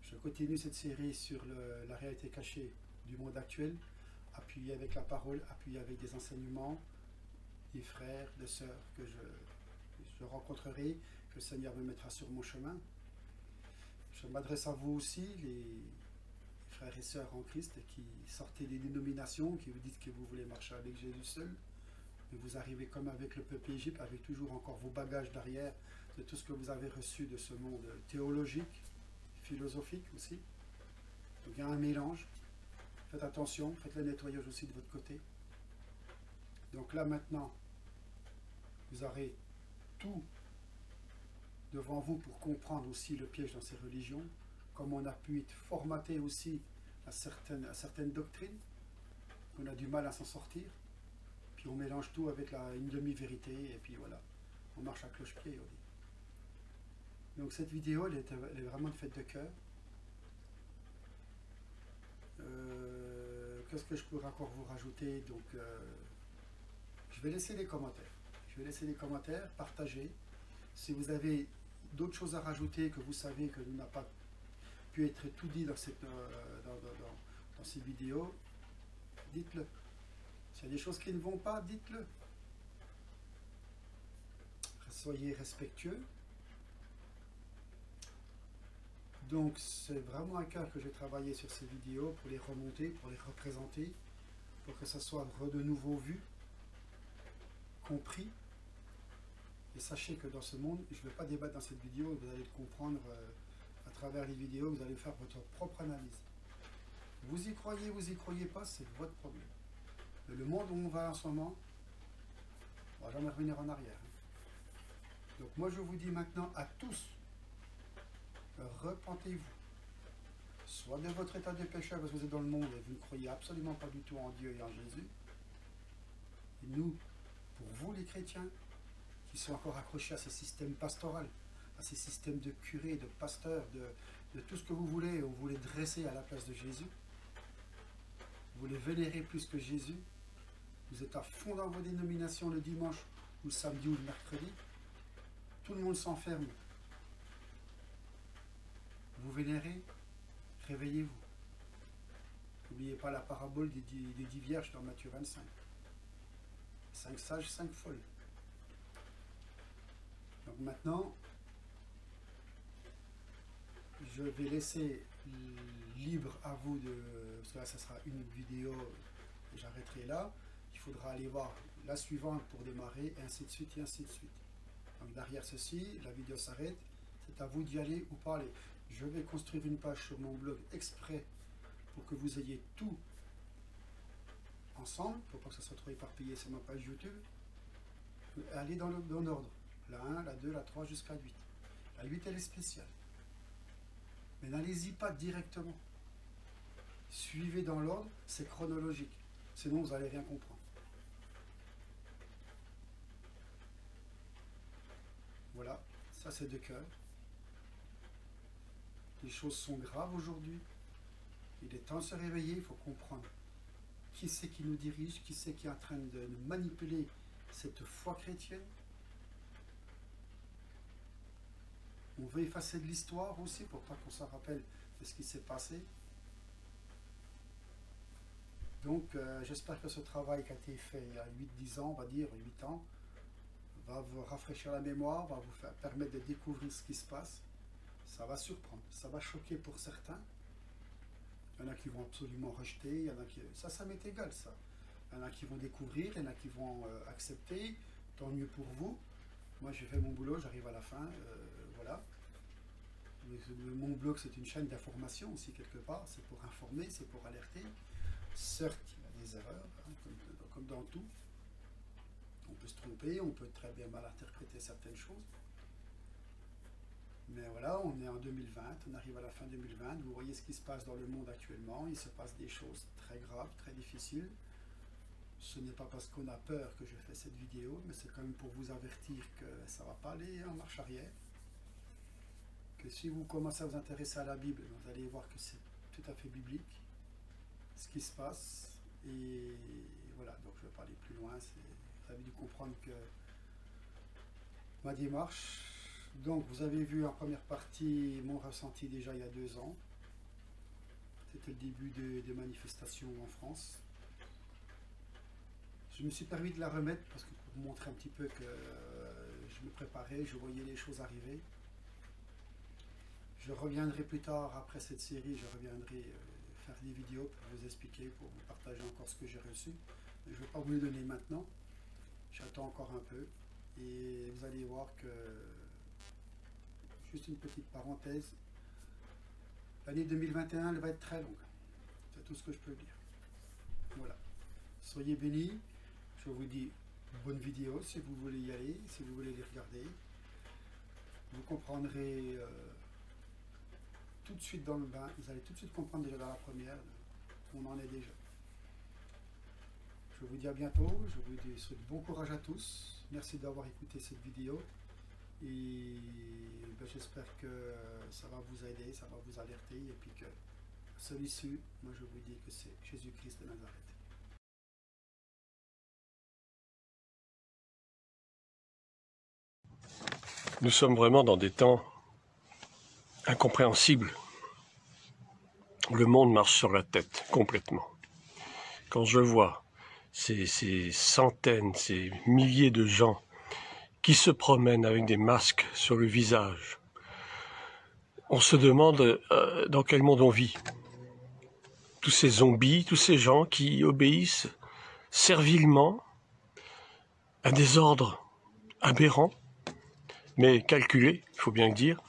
S2: Je continue cette série sur la réalité cachée du monde actuel, appuyé avec la parole, appuyé avec des enseignements, des frères, des sœurs que je rencontrerai, que le Seigneur me mettra sur mon chemin. Je m'adresse à vous aussi, les frères et sœurs en Christ, qui sortez des dénominations, qui vous dites que vous voulez marcher avec Jésus seul, mais vous arrivez comme avec le peuple Égypte, avec toujours encore vos bagages derrière, de tout ce que vous avez reçu de ce monde théologique, philosophique aussi. Donc il y a un mélange. Faites attention, faites le nettoyage aussi de votre côté. Donc là maintenant, vous aurez tout devant vous pour comprendre aussi le piège dans ces religions, comment on a pu être formaté aussi à certaines doctrines, qu'on a du mal à s'en sortir, puis on mélange tout avec une demi-vérité, et puis voilà, on marche à cloche-pied. Donc cette vidéo, elle est vraiment faite de cœur. Qu'est-ce que je pourrais encore vous rajouter? Donc, je vais laisser les commentaires. Je vais laisser les commentaires, partager. Si vous avez d'autres choses à rajouter, que vous savez que nous n'a pas pu être tout dit dans ces vidéos, dites-le. S'il y a des choses qui ne vont pas, dites-le. Soyez respectueux. Donc c'est vraiment un cœur que j'ai travaillé sur ces vidéos pour les remonter, pour les représenter, pour que ça soit de nouveau vu, compris. Et sachez que dans ce monde, je ne vais pas débattre dans cette vidéo, vous allez le comprendre à travers les vidéos, vous allez faire votre propre analyse. Vous y croyez pas, c'est votre problème. Mais le monde où on va en ce moment, on ne va jamais revenir en arrière. Donc moi je vous dis maintenant à tous, repentez-vous, soit de votre état de péché parce que vous êtes dans le monde et vous ne croyez absolument pas du tout en Dieu et en Jésus. Et nous, pour vous les chrétiens, qui sont encore accrochés à ces systèmes pastoraux, à ces systèmes de curés, de pasteurs, de tout ce que vous voulez, où vous les dressez à la place de Jésus, vous les vénérez plus que Jésus, vous êtes à fond dans vos dénominations le dimanche, ou le samedi ou le mercredi, tout le monde s'enferme. Vous vénérez, réveillez-vous. N'oubliez pas la parabole des 10 vierges dans Matthieu 25. 5 sages, 5 folles. Donc maintenant, je vais laisser libre à vous de... Parce que là, ça sera une vidéo, j'arrêterai là. Il faudra aller voir la suivante pour démarrer, et ainsi de suite, et ainsi de suite. Donc derrière ceci, la vidéo s'arrête. C'est à vous d'y aller ou pas aller. Je vais construire une page sur mon blog exprès pour que vous ayez tout ensemble, pour pas que ça soit trop éparpillé sur ma page YouTube. Allez dans l'ordre. La 1, la 2, la 3 jusqu'à 8. La 8 elle est spéciale. Mais n'allez-y pas directement. Suivez dans l'ordre, c'est chronologique. Sinon vous n'allez rien comprendre. Voilà, ça c'est de cœur. Les choses sont graves aujourd'hui. Il est temps de se réveiller, il faut comprendre qui c'est qui nous dirige, qui c'est qui est en train de manipuler cette foi chrétienne. On veut effacer de l'histoire aussi pour pas qu'on se rappelle de ce qui s'est passé. Donc j'espère que ce travail qui a été fait il y a 8-10 ans, on va dire 8 ans, va vous rafraîchir la mémoire, va vous permettre de découvrir ce qui se passe. Ça va surprendre, ça va choquer pour certains. Il y en a qui vont absolument rejeter, il y en a qui... Ça m'est égal ça. Il y en a qui vont découvrir, il y en a qui vont accepter, tant mieux pour vous. Moi j'ai fait mon boulot, j'arrive à la fin, voilà. Mon blog c'est une chaîne d'information aussi quelque part, c'est pour informer, c'est pour alerter. Certes, il y a des erreurs, hein, comme dans tout. On peut se tromper, on peut très bien mal interpréter certaines choses. Mais voilà, on est en 2020, on arrive à la fin 2020, vous voyez ce qui se passe dans le monde actuellement, il se passe des choses très graves, très difficiles. ce n'est pas parce qu'on a peur que je fais cette vidéo, mais c'est quand même pour vous avertir que ça ne va pas aller en marche arrière. Que si vous commencez à vous intéresser à la Bible, vous allez voir que c'est tout à fait biblique, ce qui se passe. Et voilà, donc je ne vais pas aller plus loin. Vous avez dû comprendre que ma démarche. Donc vous avez vu en première partie mon ressenti déjà il y a 2 ans. C'était le début des manifestations en France. Je me suis permis de la remettre parce que pour vous montrer un petit peu que je me préparais, je voyais les choses arriver. Je reviendrai plus tard après cette série, je reviendrai faire des vidéos pour vous expliquer, pour vous partager encore ce que j'ai reçu. Je ne vais pas vous les donner maintenant, j'attends encore un peu et vous allez voir que, juste une petite parenthèse, l'année 2021 elle va être très longue, c'est tout ce que je peux dire. Voilà, soyez bénis, je vous dis bonne vidéo si vous voulez y aller, si vous voulez les regarder. Vous comprendrez tout de suite dans le bain, vous allez tout de suite comprendre déjà dans la première où on en est déjà. Je vous dis à bientôt, je vous souhaite bon courage à tous, merci d'avoir écouté cette vidéo et j'espère que ça va vous aider, ça va vous alerter et puis que celui-ci, moi je vous dis que c'est Jésus-Christ de Nazareth.
S3: Nous sommes vraiment dans des temps incompréhensibles. Le monde marche sur la tête, complètement. Quand je vois ces centaines, ces milliers de gens qui se promènent avec des masques sur le visage, on se demande dans quel monde on vit. Tous ces zombies, tous ces gens qui obéissent servilement à des ordres aberrants, mais calculés, il faut bien le dire.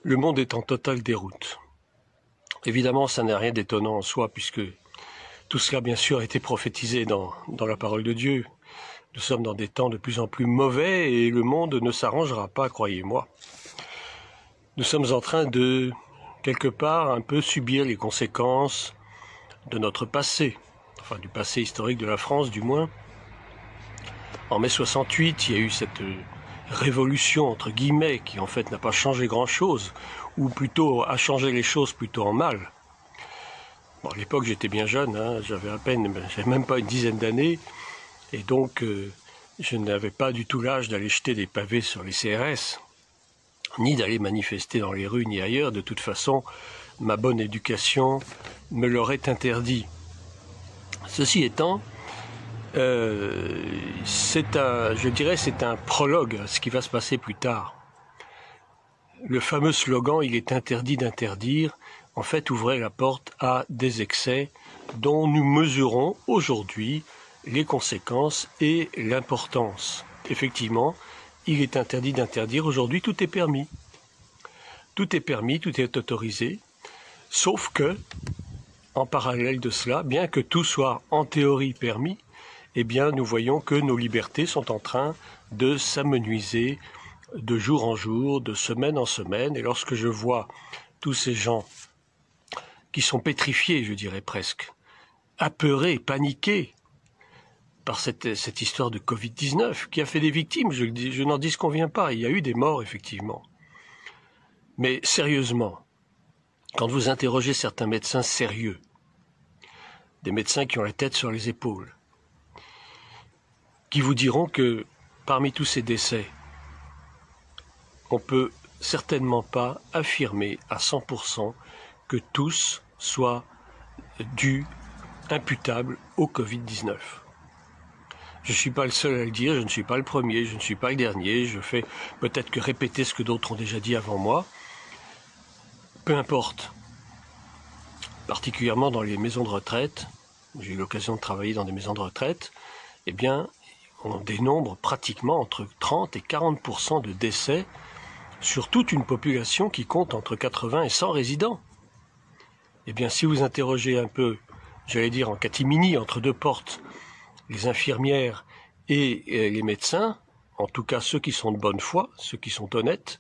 S3: Le monde est en totale déroute. Évidemment, ça n'est rien d'étonnant en soi, puisque tout cela, bien sûr, a été prophétisé dans la parole de Dieu. Nous sommes dans des temps de plus en plus mauvais et le monde ne s'arrangera pas, croyez-moi. Nous sommes en train de, quelque part, un peu subir les conséquences de notre passé, enfin du passé historique de la France, du moins. En mai 68, il y a eu cette révolution, entre guillemets, qui en fait n'a pas changé grand-chose, ou plutôt a changé les choses plutôt en mal. Bon, à l'époque, j'étais bien jeune, hein, j'avais même pas une dizaine d'années, et donc je n'avais pas du tout l'âge d'aller jeter des pavés sur les CRS, ni d'aller manifester dans les rues, ni ailleurs. De toute façon, ma bonne éducation me l'aurait interdit. Ceci étant, je dirais c'est un prologue à ce qui va se passer plus tard. Le fameux slogan « Il est interdit d'interdire » en fait ouvrait la porte à des excès dont nous mesurons aujourd'hui les conséquences et l'importance. Effectivement, il est interdit d'interdire. Aujourd'hui, tout est permis. Tout est permis, tout est autorisé. Sauf que, en parallèle de cela, bien que tout soit en théorie permis, eh bien, nous voyons que nos libertés sont en train de s'amenuiser de jour en jour, de semaine en semaine. Et lorsque je vois tous ces gens qui sont pétrifiés, je dirais presque, apeurés, paniqués par cette histoire de Covid-19, qui a fait des victimes, je n'en disconviens pas, il y a eu des morts, effectivement. Mais sérieusement, quand vous interrogez certains médecins sérieux, des médecins qui ont la tête sur les épaules, qui vous diront que parmi tous ces décès, on ne peut certainement pas affirmer à 100% que tous soient dus, imputables au Covid-19. Je ne suis pas le seul à le dire, je ne suis pas le premier, je ne suis pas le dernier, je fais peut-être que répéter ce que d'autres ont déjà dit avant moi. Peu importe, particulièrement dans les maisons de retraite, j'ai eu l'occasion de travailler dans des maisons de retraite, eh bien, on dénombre pratiquement entre 30 et 40% de décès sur toute une population qui compte entre 80 et 100 résidents. Eh bien, si vous interrogez un peu, j'allais dire en catimini, entre deux portes, les infirmières et les médecins, en tout cas ceux qui sont de bonne foi, ceux qui sont honnêtes,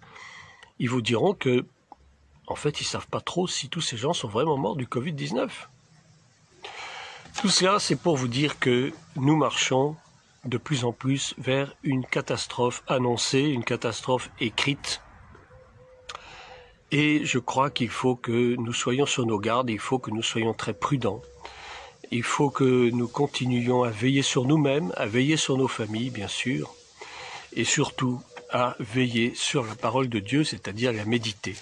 S3: ils vous diront que, en fait, ils ne savent pas trop si tous ces gens sont vraiment morts du Covid-19. Tout cela, c'est pour vous dire que nous marchons de plus en plus vers une catastrophe annoncée, une catastrophe écrite. Et je crois qu'il faut que nous soyons sur nos gardes, il faut que nous soyons très prudents. Il faut que nous continuions à veiller sur nous-mêmes, à veiller sur nos familles, bien sûr, et surtout à veiller sur la parole de Dieu, c'est-à-dire la méditer.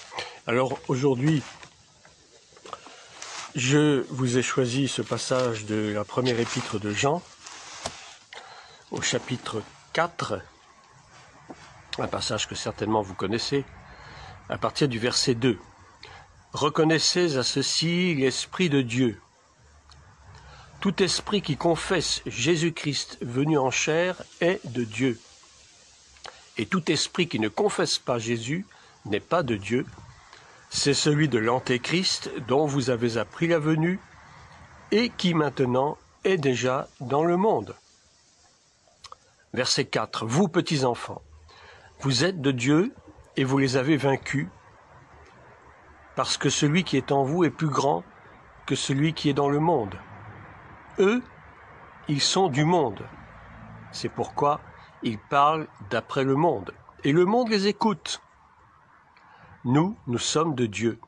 S3: Alors aujourd'hui, je vous ai choisi ce passage de la première épître de Jean, au chapitre 4, un passage que certainement vous connaissez, à partir du verset 2. « Reconnaissez à ceci l'Esprit de Dieu. Tout esprit qui confesse Jésus-Christ venu en chair est de Dieu. Et tout esprit qui ne confesse pas Jésus n'est pas de Dieu. C'est celui de l'Antéchrist dont vous avez appris la venue et qui maintenant est déjà dans le monde. » Verset 4. « Vous, petits enfants, vous êtes de Dieu et vous les avez vaincus, parce que celui qui est en vous est plus grand que celui qui est dans le monde. Eux, ils sont du monde. C'est pourquoi ils parlent d'après le monde, et le monde les écoute. Nous, nous sommes de Dieu.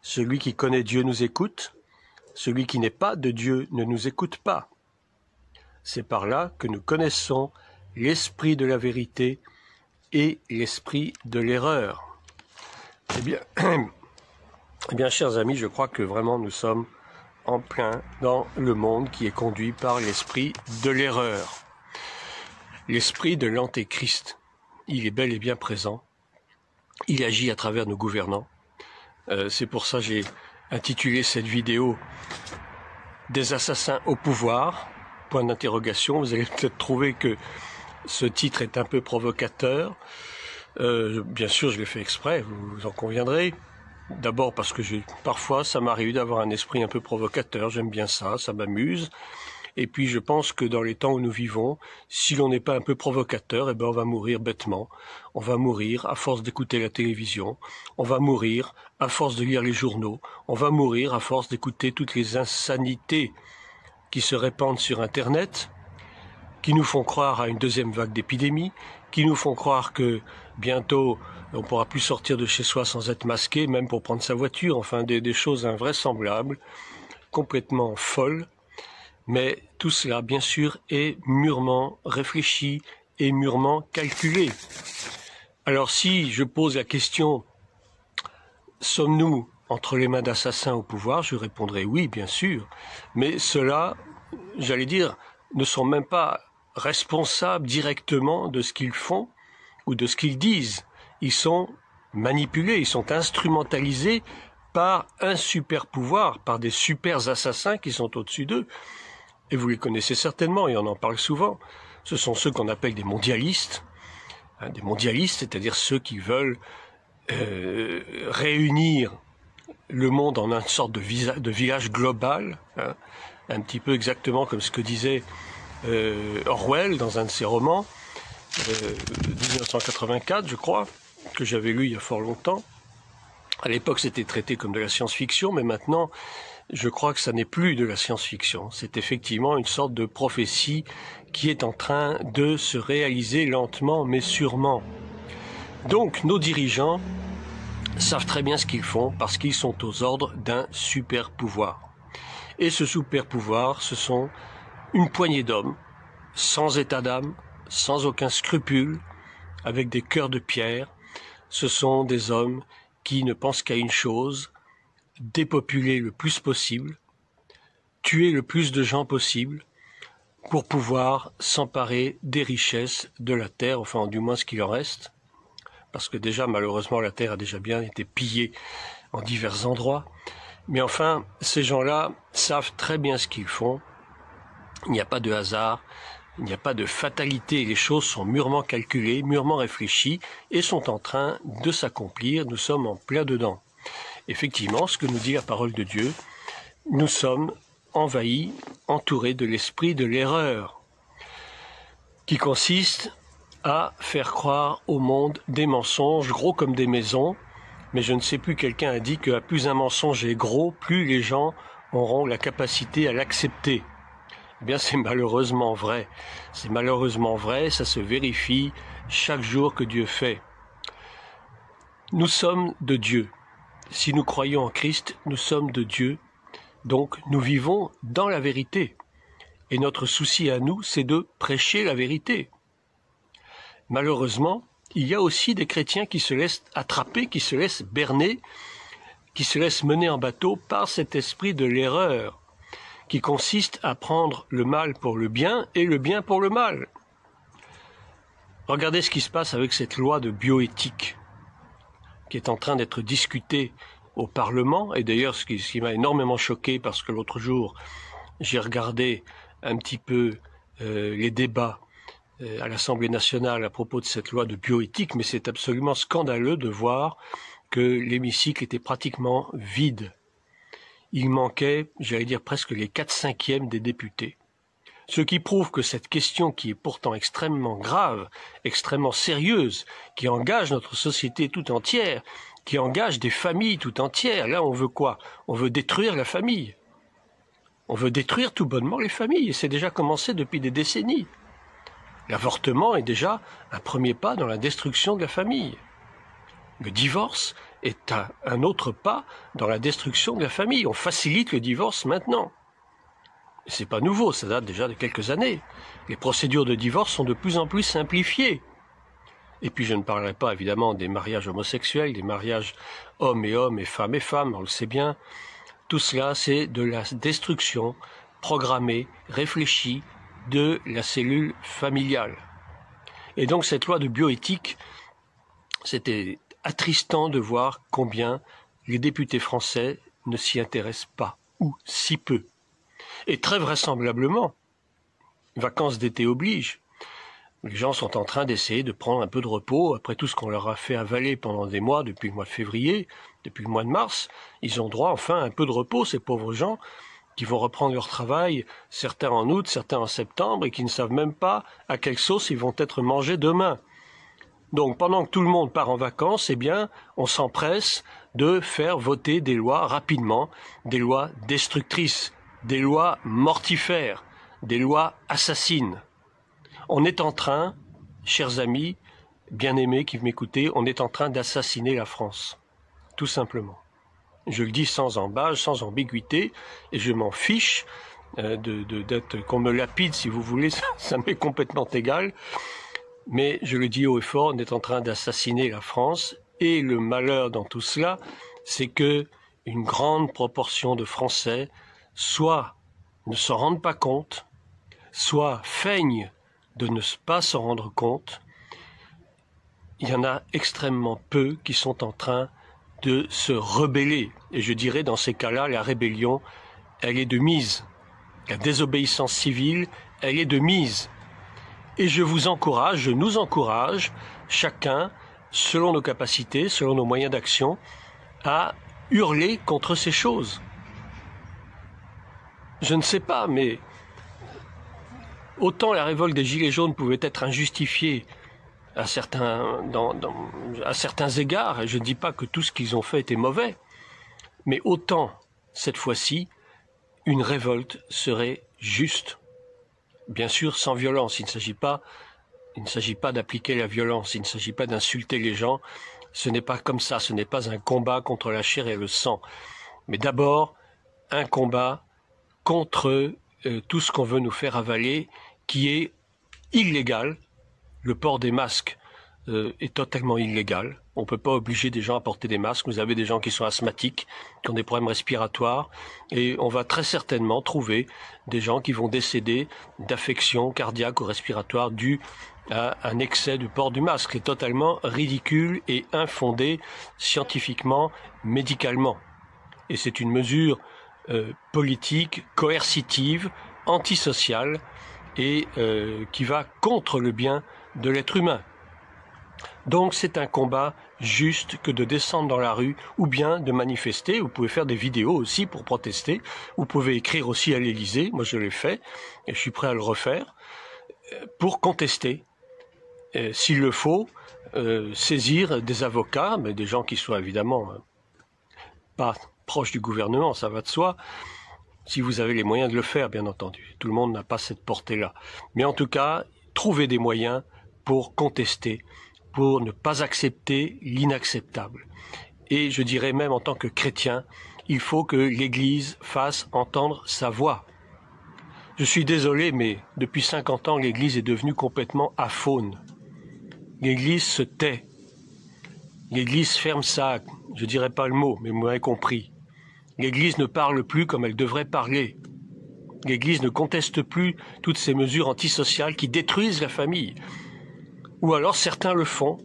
S3: Celui qui connaît Dieu nous écoute, celui qui n'est pas de Dieu ne nous écoute pas. C'est par là que nous connaissons l'esprit de la vérité et l'esprit de l'erreur. Eh bien, chers amis, je crois que vraiment nous sommes en plein dans le monde qui est conduit par l'esprit de l'erreur. L'esprit de l'Antéchrist, il est bel et bien présent. Il agit à travers nos gouvernants. C'est pour ça que j'ai intitulé cette vidéo « Des assassins au pouvoir ». Point d'interrogation. Vous allez peut-être trouver que ce titre est un peu provocateur. Bien sûr, je l'ai fait exprès, vous en conviendrez. D'abord parce que parfois, ça m'arrive d'avoir un esprit un peu provocateur. J'aime bien ça, ça m'amuse. Et puis, je pense que dans les temps où nous vivons, si l'on n'est pas un peu provocateur, eh ben, on va mourir bêtement. On va mourir à force d'écouter la télévision. On va mourir à force de lire les journaux. On va mourir à force d'écouter toutes les insanités qui se répandent sur Internet, qui nous font croire à une deuxième vague d'épidémie, qui nous font croire que bientôt on ne pourra plus sortir de chez soi sans être masqué, même pour prendre sa voiture, enfin des choses invraisemblables, complètement folles. Mais tout cela, bien sûr, est mûrement réfléchi et mûrement calculé. Alors si je pose la question, sommes-nous entre les mains d'assassins au pouvoir, je répondrai oui, bien sûr, mais ceux-là, j'allais dire, ne sont même pas responsables directement de ce qu'ils font ou de ce qu'ils disent. Ils sont manipulés, ils sont instrumentalisés par un super pouvoir, par des super assassins qui sont au-dessus d'eux. Et vous les connaissez certainement, et on en parle souvent. Ce sont ceux qu'on appelle des mondialistes, des mondialistes, c'est-à-dire ceux qui veulent réunir le monde en une sorte de village global, hein, un petit peu exactement comme ce que disait Orwell dans un de ses romans, 1984 je crois, que j'avais lu il y a fort longtemps. À l'époque c'était traité comme de la science-fiction, mais maintenant je crois que ça n'est plus de la science-fiction. C'est effectivement une sorte de prophétie qui est en train de se réaliser lentement mais sûrement. Donc nos dirigeants savent très bien ce qu'ils font parce qu'ils sont aux ordres d'un super pouvoir. Et ce super pouvoir, ce sont une poignée d'hommes, sans état d'âme, sans aucun scrupule, avec des cœurs de pierre. Ce sont des hommes qui ne pensent qu'à une chose, dépopuler le plus possible, tuer le plus de gens possible, pour pouvoir s'emparer des richesses de la terre, enfin du moins ce qu'il en reste, parce que déjà malheureusement la terre a déjà bien été pillée en divers endroits. Mais enfin, ces gens-là savent très bien ce qu'ils font. Il n'y a pas de hasard, il n'y a pas de fatalité. Les choses sont mûrement calculées, mûrement réfléchies et sont en train de s'accomplir. Nous sommes en plein dedans. Effectivement, ce que nous dit la parole de Dieu, nous sommes envahis, entourés de l'esprit de l'erreur, qui consiste à faire croire au monde des mensonges gros comme des maisons. Mais je ne sais plus, quelqu'un a dit que plus un mensonge est gros, plus les gens auront la capacité à l'accepter. Eh bien, c'est malheureusement vrai. C'est malheureusement vrai, ça se vérifie chaque jour que Dieu fait. Nous sommes de Dieu. Si nous croyons en Christ, nous sommes de Dieu. Donc, nous vivons dans la vérité. Et notre souci à nous, c'est de prêcher la vérité. Malheureusement, il y a aussi des chrétiens qui se laissent attraper, qui se laissent berner, qui se laissent mener en bateau par cet esprit de l'erreur, qui consiste à prendre le mal pour le bien et le bien pour le mal. Regardez ce qui se passe avec cette loi de bioéthique qui est en train d'être discutée au Parlement. Et d'ailleurs, ce qui m'a énormément choqué, parce que l'autre jour, j'ai regardé un petit peu les débats à l'Assemblée nationale à propos de cette loi de bioéthique, mais c'est absolument scandaleux de voir que l'hémicycle était pratiquement vide. Il manquait, j'allais dire, presque les 4/5 des députés. Ce qui prouve que cette question, qui est pourtant extrêmement grave, extrêmement sérieuse, qui engage notre société tout entière, qui engage des familles tout entières, là on veut quoi? On veut détruire la famille. On veut détruire tout bonnement les familles, et c'est déjà commencé depuis des décennies. L'avortement est déjà un premier pas dans la destruction de la famille. Le divorce est un autre pas dans la destruction de la famille. On facilite le divorce maintenant. C'est pas nouveau, ça date déjà de quelques années. Les procédures de divorce sont de plus en plus simplifiées. Et puis je ne parlerai pas évidemment des mariages homosexuels, des mariages hommes et femmes, on le sait bien. Tout cela, c'est de la destruction programmée, réfléchie de la cellule familiale. Et donc cette loi de bioéthique, c'était attristant de voir combien les députés français ne s'y intéressent pas, ou si peu. Et très vraisemblablement, vacances d'été oblige, les gens sont en train d'essayer de prendre un peu de repos après tout ce qu'on leur a fait avaler pendant des mois, depuis le mois de février, depuis le mois de mars. Ils ont droit enfin à un peu de repos, ces pauvres gens, qui vont reprendre leur travail, certains en août, certains en septembre, et qui ne savent même pas à quelle sauce ils vont être mangés demain. Donc pendant que tout le monde part en vacances, eh bien, on s'empresse de faire voter des lois rapidement, des lois destructrices, des lois mortifères, des lois assassines. On est en train, chers amis, bien-aimés qui m'écoutez, on est en train d'assassiner la France, tout simplement. Je le dis sans embâche, sans ambiguïté, et je m'en fiche qu'on me lapide, si vous voulez, ça m'est complètement égal. Mais je le dis haut et fort, on est en train d'assassiner la France, et le malheur dans tout cela, c'est que une grande proportion de Français soit ne s'en rendent pas compte, soit feignent de ne pas s'en rendre compte. Il y en a extrêmement peu qui sont en train de se rebeller. Et je dirais dans ces cas-là, la rébellion, elle est de mise. La désobéissance civile, elle est de mise. Et je vous encourage, je nous encourage, chacun, selon nos capacités, selon nos moyens d'action, à hurler contre ces choses. Je ne sais pas, mais autant la révolte des Gilets jaunes pouvait être injustifiée à certains égards, et je ne dis pas que tout ce qu'ils ont fait était mauvais, mais autant, cette fois-ci, une révolte serait juste. Bien sûr, sans violence. Il ne s'agit pas d'appliquer la violence, il ne s'agit pas d'insulter les gens. Ce n'est pas comme ça, ce n'est pas un combat contre la chair et le sang. Mais d'abord, un combat contre tout ce qu'on veut nous faire avaler, qui est illégal. Le port des masques est totalement illégal. On ne peut pas obliger des gens à porter des masques. Vous avez des gens qui sont asthmatiques, qui ont des problèmes respiratoires, et on va très certainement trouver des gens qui vont décéder d'affections cardiaques ou respiratoires dues à un excès du port du masque. C'est totalement ridicule et infondé scientifiquement, médicalement. Et c'est une mesure politique, coercitive, antisociale, et qui va contre le bien de l'être humain. Donc c'est un combat juste que de descendre dans la rue ou bien de manifester. Vous pouvez faire des vidéos aussi pour protester. Vous pouvez écrire aussi à l'Élysée, moi je l'ai fait et je suis prêt à le refaire, pour contester. S'il le faut, saisir des avocats, mais des gens qui soient évidemment pas proches du gouvernement, ça va de soi, Si vous avez les moyens de le faire, bien entendu. Tout le monde n'a pas cette portée-là. Mais en tout cas, trouvez des moyens pour contester, pour ne pas accepter l'inacceptable. Et je dirais même en tant que chrétien, il faut que l'Église fasse entendre sa voix. Je suis désolé, mais depuis 50 ans, l'Église est devenue complètement aphone. L'Église se tait. L'Église ferme ça, je dirais pas le mot, mais vous m'avez compris. L'Église ne parle plus comme elle devrait parler. L'Église ne conteste plus toutes ces mesures antisociales qui détruisent la famille. Ou alors certains le font,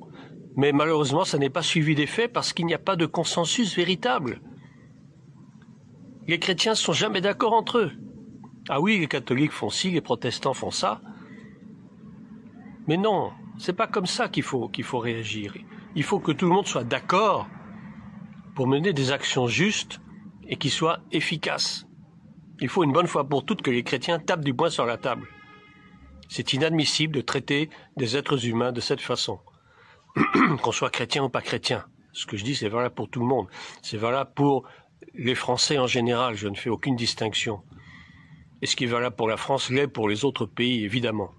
S3: mais malheureusement ça n'est pas suivi d'effet parce qu'il n'y a pas de consensus véritable. Les chrétiens ne sont jamais d'accord entre eux. Ah oui, les catholiques font ci, les protestants font ça. Mais non, c'est pas comme ça qu'il faut réagir. Il faut que tout le monde soit d'accord pour mener des actions justes et qui soit efficace. Il faut une bonne fois pour toutes que les chrétiens tapent du poing sur la table. C'est inadmissible de traiter des êtres humains de cette façon. Qu'on soit chrétien ou pas chrétien. Ce que je dis, c'est valable pour tout le monde. C'est valable pour les Français en général. Je ne fais aucune distinction. Et ce qui est valable pour la France l'est pour les autres pays, évidemment.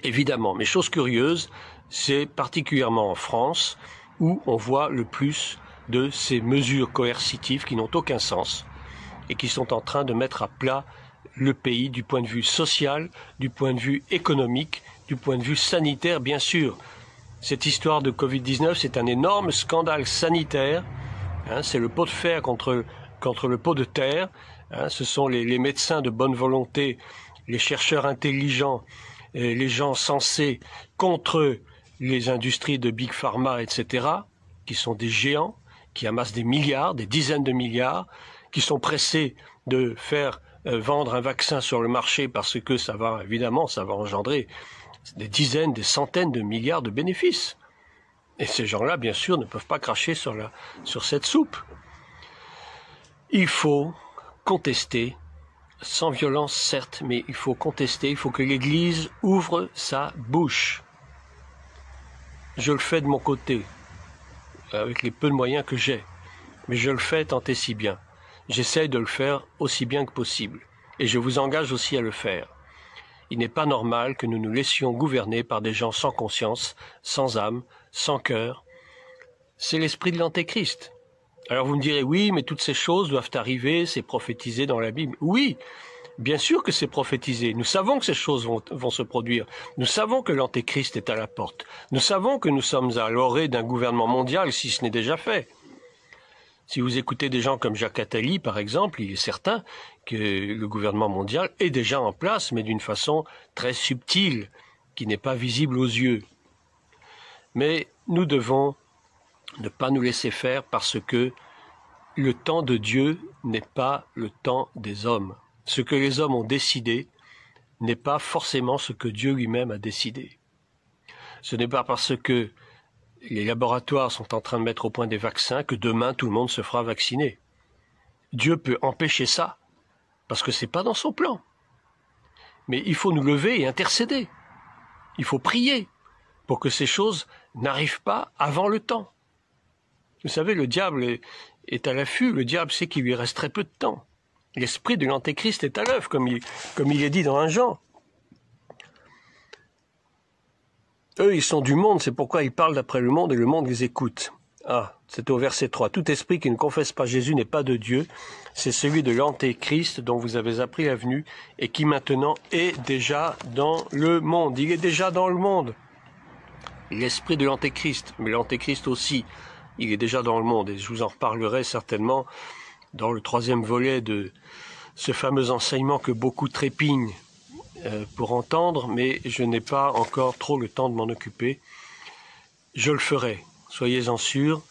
S3: Évidemment. Mais chose curieuse, c'est particulièrement en France où on voit le plus de ces mesures coercitives qui n'ont aucun sens et qui sont en train de mettre à plat le pays du point de vue social, du point de vue économique, du point de vue sanitaire, bien sûr. Cette histoire de Covid-19, c'est un énorme scandale sanitaire. C'est le pot de fer contre le pot de terre. Ce sont les médecins de bonne volonté, les chercheurs intelligents, les gens sensés contre les industries de Big Pharma, etc., qui sont des géants, qui amassent des milliards, des dizaines de milliards, qui sont pressés de faire vendre un vaccin sur le marché parce que ça va engendrer des dizaines, des centaines de milliards de bénéfices. Et ces gens-là, bien sûr, ne peuvent pas cracher sur cette soupe. Il faut contester, sans violence certes, mais il faut contester, il faut que l'Église ouvre sa bouche. Je le fais de mon côté, avec les peu de moyens que j'ai, mais je le fais tant et si bien. J'essaye de le faire aussi bien que possible, et je vous engage aussi à le faire. Il n'est pas normal que nous nous laissions gouverner par des gens sans conscience, sans âme, sans cœur. C'est l'esprit de l'Antéchrist. Alors vous me direz, oui, mais toutes ces choses doivent arriver, c'est prophétisé dans la Bible. Oui, bien sûr que c'est prophétisé. Nous savons que ces choses vont se produire. Nous savons que l'Antéchrist est à la porte. Nous savons que nous sommes à l'orée d'un gouvernement mondial, si ce n'est déjà fait. Si vous écoutez des gens comme Jacques Attali, par exemple, il est certain que le gouvernement mondial est déjà en place, mais d'une façon très subtile, qui n'est pas visible aux yeux. Mais nous devons ne pas nous laisser faire parce que le temps de Dieu n'est pas le temps des hommes. Ce que les hommes ont décidé n'est pas forcément ce que Dieu lui-même a décidé. Ce n'est pas parce que les laboratoires sont en train de mettre au point des vaccins que demain tout le monde se fera vacciner. Dieu peut empêcher ça, parce que c'est pas dans son plan. Mais il faut nous lever et intercéder. Il faut prier pour que ces choses n'arrivent pas avant le temps. Vous savez, le diable est à l'affût, le diable sait qu'il lui reste très peu de temps. L'esprit de l'Antéchrist est à l'œuvre, comme il est dit dans 1 Jean. Eux, ils sont du monde, c'est pourquoi ils parlent d'après le monde et le monde les écoute. Ah, c'est au verset 3. Tout esprit qui ne confesse pas Jésus n'est pas de Dieu. C'est celui de l'Antéchrist dont vous avez appris la venue et qui maintenant est déjà dans le monde. Il est déjà dans le monde. L'esprit de l'Antéchrist, mais l'Antéchrist aussi, il est déjà dans le monde. Et je vous en reparlerai certainement dans le 3e volet de ce fameux enseignement que beaucoup trépignent pour entendre, mais je n'ai pas encore trop le temps de m'en occuper. Je le ferai, soyez-en sûrs,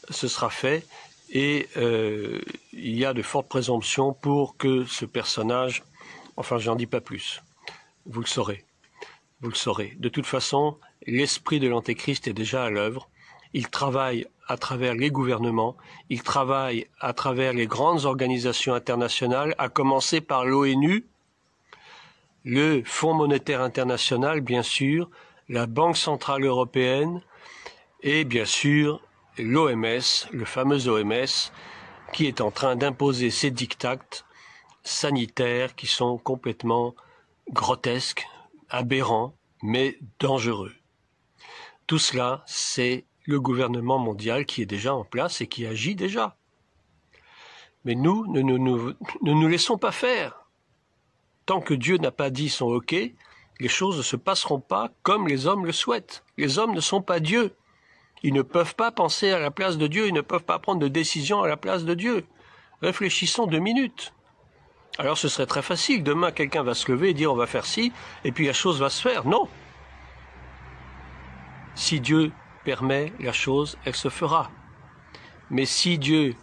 S3: ce sera fait, et il y a de fortes présomptions pour que ce personnage, enfin j'en dis pas plus, vous le saurez. De toute façon, l'esprit de l'Antéchrist est déjà à l'œuvre, il travaille à travers les gouvernements, il travaille à travers les grandes organisations internationales, à commencer par l'ONU, le Fonds monétaire international, bien sûr, la Banque centrale européenne et bien sûr l'OMS, le fameux OMS, qui est en train d'imposer ses diktats sanitaires qui sont complètement grotesques, aberrants, mais dangereux. Tout cela, c'est le gouvernement mondial qui est déjà en place et qui agit déjà. Mais nous, ne nous laissons pas faire. Tant que Dieu n'a pas dit son OK, les choses ne se passeront pas comme les hommes le souhaitent. Les hommes ne sont pas Dieu. Ils ne peuvent pas penser à la place de Dieu, ils ne peuvent pas prendre de décision à la place de Dieu. Réfléchissons 2 minutes. Alors ce serait très facile, demain quelqu'un va se lever et dire on va faire ci, et puis la chose va se faire. Non. Si Dieu permet la chose, elle se fera. Mais si Dieu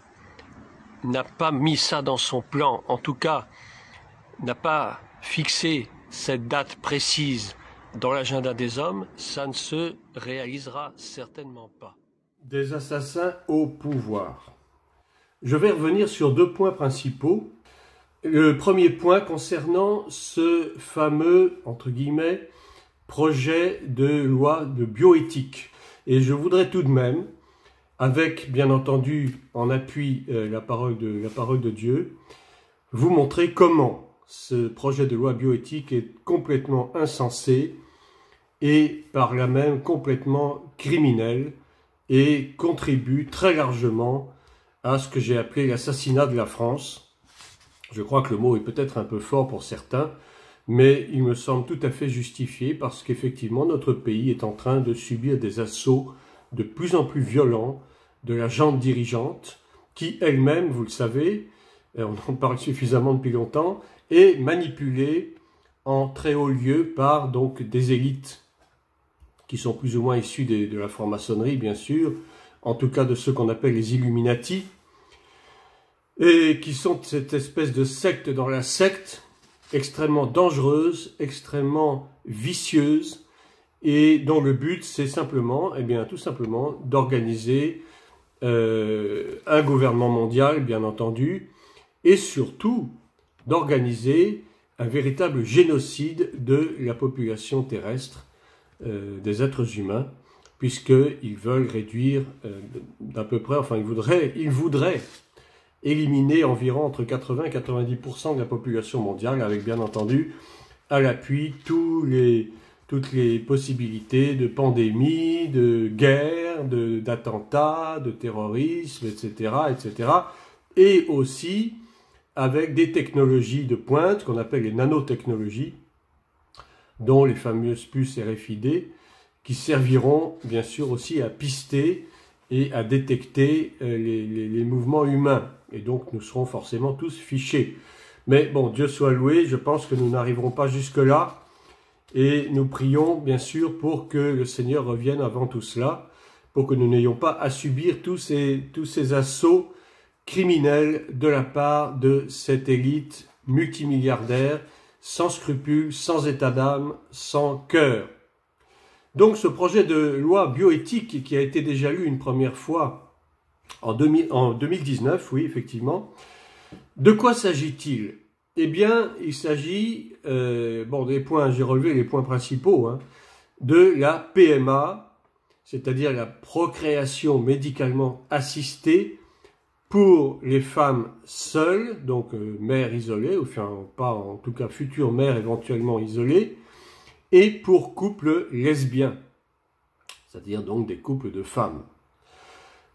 S3: n'a pas mis ça dans son plan, en tout cas, n'a pas fixé cette date précise dans l'agenda des hommes, ça ne se réalisera certainement pas.
S4: Des assassins au pouvoir. Je vais revenir sur 2 points principaux. Le premier point concernant ce fameux, entre guillemets, projet de loi de bioéthique. Et je voudrais tout de même, avec bien entendu en appui la parole de Dieu, vous montrer comment ce projet de loi bioéthique est complètement insensé et par là même complètement criminel et contribue très largement à ce que j'ai appelé l'assassinat de la France. Je crois que le mot est peut-être un peu fort pour certains, mais il me semble tout à fait justifié parce qu'effectivement notre pays est en train de subir des assauts de plus en plus violents de la junte dirigeante qui elle-même, vous le savez, on en parle suffisamment depuis longtemps, est manipulée en très haut lieu par donc des élites qui sont plus ou moins issues de la franc-maçonnerie bien sûr, en tout cas de ceux qu'on appelle les Illuminati, et qui sont cette espèce de secte dans la secte, extrêmement dangereuse, extrêmement vicieuse, et dont le but c'est simplement, eh bien tout simplement, d'organiser un gouvernement mondial, bien entendu, et surtout d'organiser un véritable génocide de la population terrestre, des êtres humains, puisqu'ils veulent réduire d'à peu près, enfin ils voudraient éliminer environ entre 80 et 90% de la population mondiale, avec bien entendu à l'appui toutes les possibilités de pandémie, de guerre, d'attentats, de terrorisme, etc., etc. Et aussi avec des technologies de pointe qu'on appelle les nanotechnologies, dont les fameuses puces RFID, qui serviront bien sûr aussi à pister et à détecter les mouvements humains. Et donc nous serons forcément tous fichés. Mais bon, Dieu soit loué, je pense que nous n'arriverons pas jusque-là. Et nous prions bien sûr pour que le Seigneur revienne avant tout cela, pour que nous n'ayons pas à subir tous ces assauts criminels de la part de cette élite multimilliardaire, sans scrupules, sans état d'âme, sans cœur. Donc ce projet de loi bioéthique qui a été déjà lu une première fois en 2019, oui effectivement, de quoi s'agit-il? Eh bien, il s'agit, des points, j'ai relevé les points principaux, de la PMA, c'est-à-dire la procréation médicalement assistée pour les femmes seules, donc mères isolées, enfin pas en tout cas futures mères éventuellement isolées, et pour couples lesbiens, c'est-à-dire donc des couples de femmes.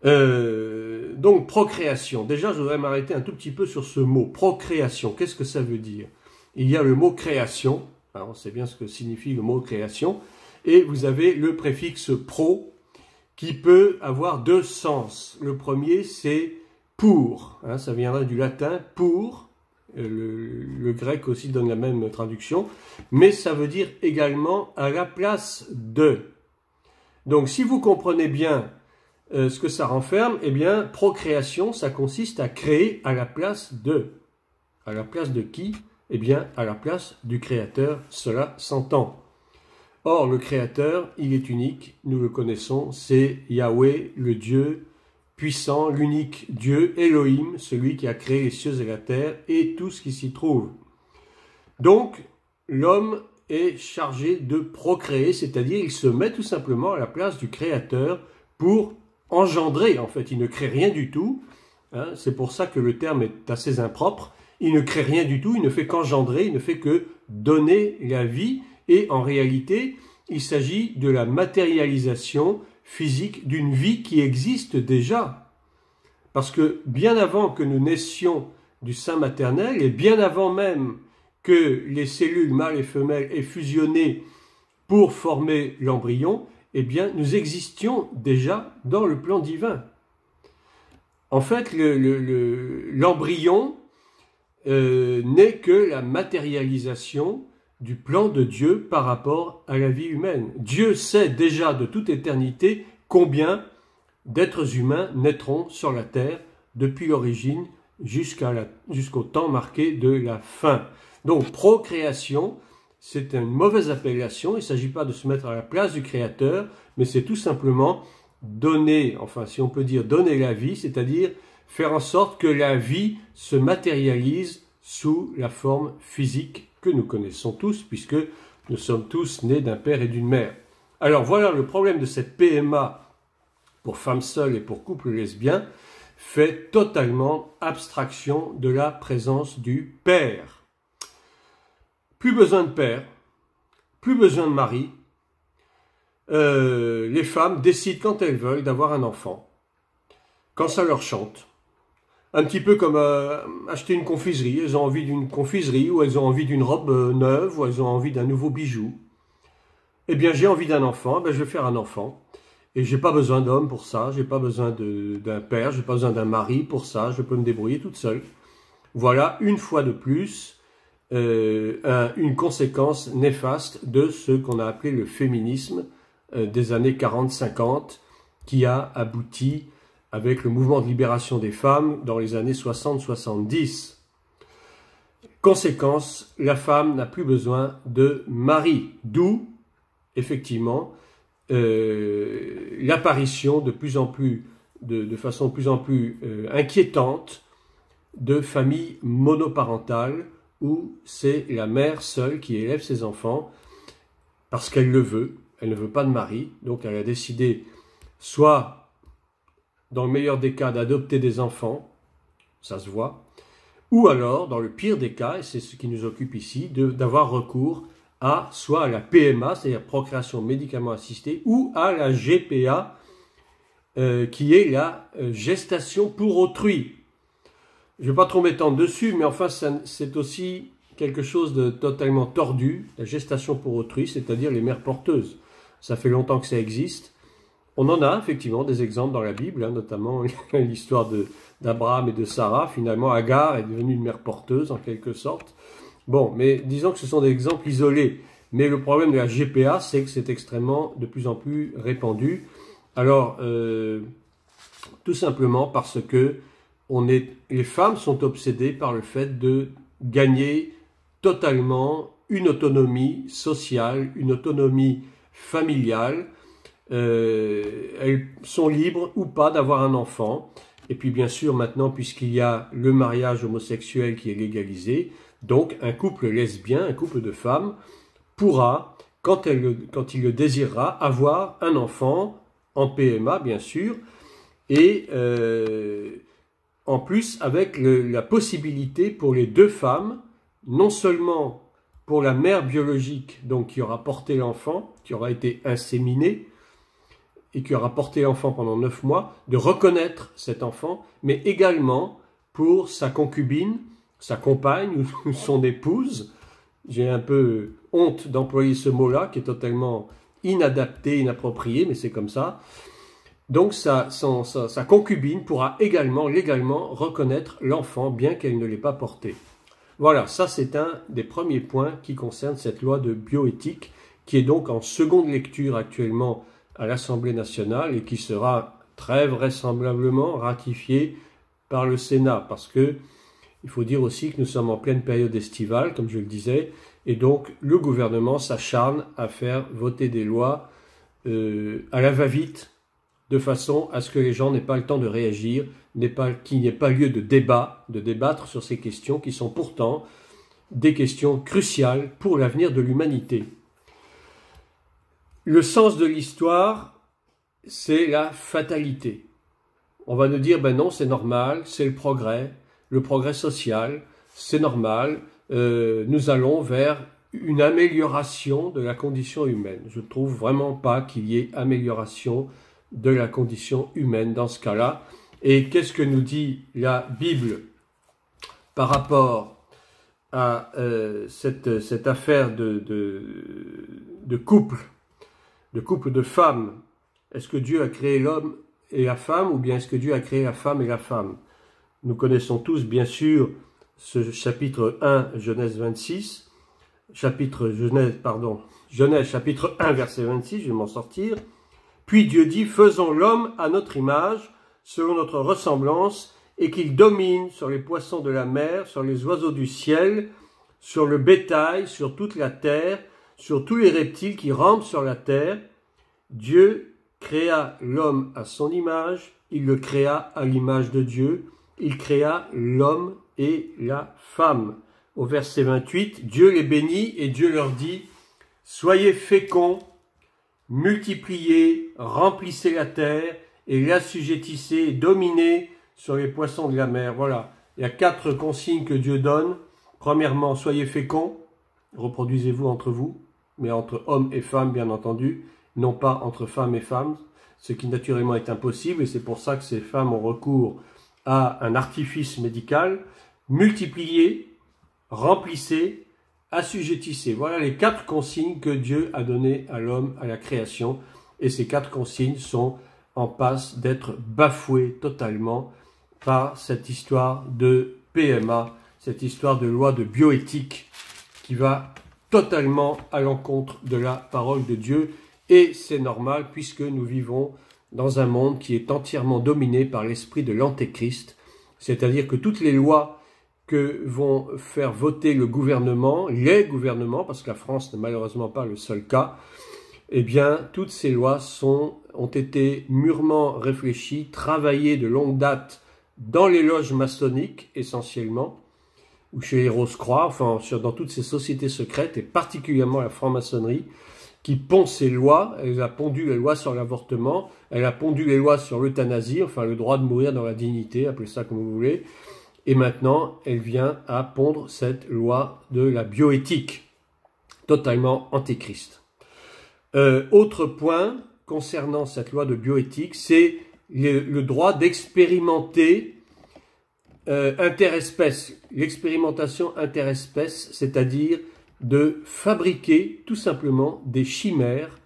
S4: Donc procréation, déjà je voudrais m'arrêter un tout petit peu sur ce mot, procréation, qu'est-ce que ça veut dire? Il y a le mot création, alors on sait bien ce que signifie le mot création, et vous avez le préfixe pro qui peut avoir 2 sens. Le premier c'est pour, ça viendrait du latin pour, le grec aussi donne la même traduction, mais ça veut dire également à la place de. Donc si vous comprenez bien ce que ça renferme, eh bien, procréation, ça consiste à créer à la place de. À la place de qui? Eh bien, à la place du Créateur, cela s'entend. Or, le Créateur, il est unique, nous le connaissons, c'est Yahweh, le Dieu puissant, l'unique Dieu, Elohim, celui qui a créé les cieux et la terre et tout ce qui s'y trouve. Donc, l'homme est chargé de procréer, c'est-à-dire il se met tout simplement à la place du Créateur pour engendrer, en fait, il ne crée rien du tout, c'est pour ça que le terme est assez impropre, il ne crée rien du tout, il ne fait qu'engendrer, il ne fait que donner la vie, et en réalité, il s'agit de la matérialisation physique d'une vie qui existe déjà. Parce que bien avant que nous naissions du sein maternel, et bien avant même que les cellules mâles et femelles aient fusionné pour former l'embryon, eh bien, nous existions déjà dans le plan divin. En fait, l'embryon n'est que la matérialisation du plan de Dieu par rapport à la vie humaine. Dieu sait déjà de toute éternité combien d'êtres humains naîtront sur la terre depuis l'origine jusqu'au temps marqué de la fin. Donc, procréation, c'est une mauvaise appellation. Il ne s'agit pas de se mettre à la place du Créateur, mais c'est tout simplement donner, enfin si on peut dire donner la vie, c'est-à-dire faire en sorte que la vie se matérialise sous la forme physique que nous connaissons tous, puisque nous sommes tous nés d'un père et d'une mère. Alors voilà le problème de cette PMA pour femmes seules et pour couples lesbiens, fait totalement abstraction de la présence du père. Plus besoin de père, plus besoin de mari. Les femmes décident quand elles veulent d'avoir un enfant, quand ça leur chante. Un petit peu comme acheter une confiserie. Elles ont envie d'une confiserie, ou elles ont envie d'une robe neuve, ou elles ont envie d'un nouveau bijou. Eh bien, j'ai envie d'un enfant, je vais faire un enfant. Et j'ai pas besoin d'homme pour ça, j'ai pas besoin d'un père, j'ai pas besoin d'un mari pour ça, je peux me débrouiller toute seule. Voilà, une fois de plus, une conséquence néfaste de ce qu'on a appelé le féminisme des années 40-50, qui a abouti avec le mouvement de libération des femmes dans les années 60-70. Conséquence, la femme n'a plus besoin de mari, d'où, effectivement, l'apparition de façon de plus en plus inquiétante de familles monoparentales où c'est la mère seule qui élève ses enfants parce qu'elle le veut, elle ne veut pas de mari, donc elle a décidé soit, dans le meilleur des cas, d'adopter des enfants, ça se voit, ou alors, dans le pire des cas, et c'est ce qui nous occupe ici, d'avoir recours soit à la PMA, c'est-à-dire procréation médicalement assistée, ou à la GPA, qui est la gestation pour autrui. Je ne vais pas trop m'étendre dessus, mais enfin, c'est aussi quelque chose de totalement tordu, la gestation pour autrui, c'est-à-dire les mères porteuses. Ça fait longtemps que ça existe. On en a effectivement des exemples dans la Bible, notamment l'histoire d'Abraham et de Sarah. Finalement, Agar est devenue une mère porteuse, en quelque sorte. Bon, mais disons que ce sont des exemples isolés. Mais le problème de la GPA, c'est que c'est extrêmement, de plus en plus répandu. Alors, tout simplement parce que les femmes sont obsédées par le fait de gagner totalement une autonomie sociale, une autonomie familiale. Elles sont libres ou pas d'avoir un enfant. Et puis bien sûr, maintenant, puisqu'il y a le mariage homosexuel qui est légalisé, donc un couple lesbien, un couple de femmes, pourra, quand il le désirera, avoir un enfant en PMA, bien sûr, et en plus avec la possibilité pour les deux femmes, non seulement pour la mère biologique, donc qui aura porté l'enfant, qui aura été inséminée, et qui aura porté l'enfant pendant 9 mois, de reconnaître cet enfant, mais également pour sa concubine, sa compagne ou son épouse. J'ai un peu honte d'employer ce mot-là, qui est totalement inadapté, inapproprié, mais c'est comme ça. Donc sa concubine pourra également, légalement, reconnaître l'enfant, bien qu'elle ne l'ait pas porté. Voilà, ça c'est un des premiers points qui concerne cette loi de bioéthique, qui est donc en seconde lecture actuellement à l'Assemblée nationale et qui sera très vraisemblablement ratifiée par le Sénat, parce que il faut dire aussi que nous sommes en pleine période estivale, comme je le disais, et donc le gouvernement s'acharne à faire voter des lois à la va-vite, de façon à ce que les gens n'aient pas le temps de réagir, qu'il n'y ait pas lieu de débattre sur ces questions qui sont pourtant des questions cruciales pour l'avenir de l'humanité. Le sens de l'histoire, c'est la fatalité. On va nous dire, ben non, c'est normal, c'est le progrès social, c'est normal, nous allons vers une amélioration de la condition humaine. Je ne trouve vraiment pas qu'il y ait amélioration de la condition humaine dans ce cas-là. Et qu'est-ce que nous dit la Bible par rapport à cette affaire de couple de femmes? Est-ce que Dieu a créé l'homme et la femme, ou bien est-ce que Dieu a créé la femme et la femme? Nous connaissons tous, bien sûr, ce chapitre 1, Genèse 26, Genèse chapitre 1, verset 26, je vais m'en sortir. Puis Dieu dit, faisons l'homme à notre image, selon notre ressemblance, et qu'il domine sur les poissons de la mer, sur les oiseaux du ciel, sur le bétail, sur toute la terre, sur tous les reptiles qui rampent sur la terre. Dieu créa l'homme à son image, il le créa à l'image de Dieu, il créa l'homme et la femme. Au verset 28, Dieu les bénit et Dieu leur dit, soyez féconds, multipliez, remplissez la terre et l'assujettissez, dominez sur les poissons de la mer. Voilà, il y a 4 consignes que Dieu donne. Premièrement, soyez féconds, reproduisez-vous entre vous, mais entre hommes et femmes, bien entendu, non pas entre femmes et femmes, ce qui naturellement est impossible, et c'est pour ça que ces femmes ont recours à un artifice médical. Multipliez, remplissez, assujettissez. Voilà les 4 consignes que Dieu a données à l'homme, à la création, et ces 4 consignes sont en passe d'être bafouées totalement par cette histoire de PMA, cette histoire de loi de bioéthique qui va totalement à l'encontre de la parole de Dieu. Et c'est normal puisque nous vivons dans un monde qui est entièrement dominé par l'esprit de l'antéchrist, c'est-à-dire que toutes les lois que vont faire voter le gouvernement, les gouvernements, parce que la France n'est malheureusement pas le seul cas, eh bien, toutes ces lois ont été mûrement réfléchies, travaillées de longue date dans les loges maçonniques essentiellement, ou chez les Rose-Croix, enfin dans toutes ces sociétés secrètes, et particulièrement la franc-maçonnerie, qui pond ces lois. Elle a pondu les lois sur l'avortement, elle a pondu les lois sur l'euthanasie, enfin le droit de mourir dans la dignité, appelez ça comme vous voulez, et maintenant elle vient à pondre cette loi de la bioéthique, totalement antéchrist. Autre point concernant cette loi de bioéthique, c'est le droit d'expérimenter interespèces, l'expérimentation interespèces, c'est-à-dire de fabriquer tout simplement des chimères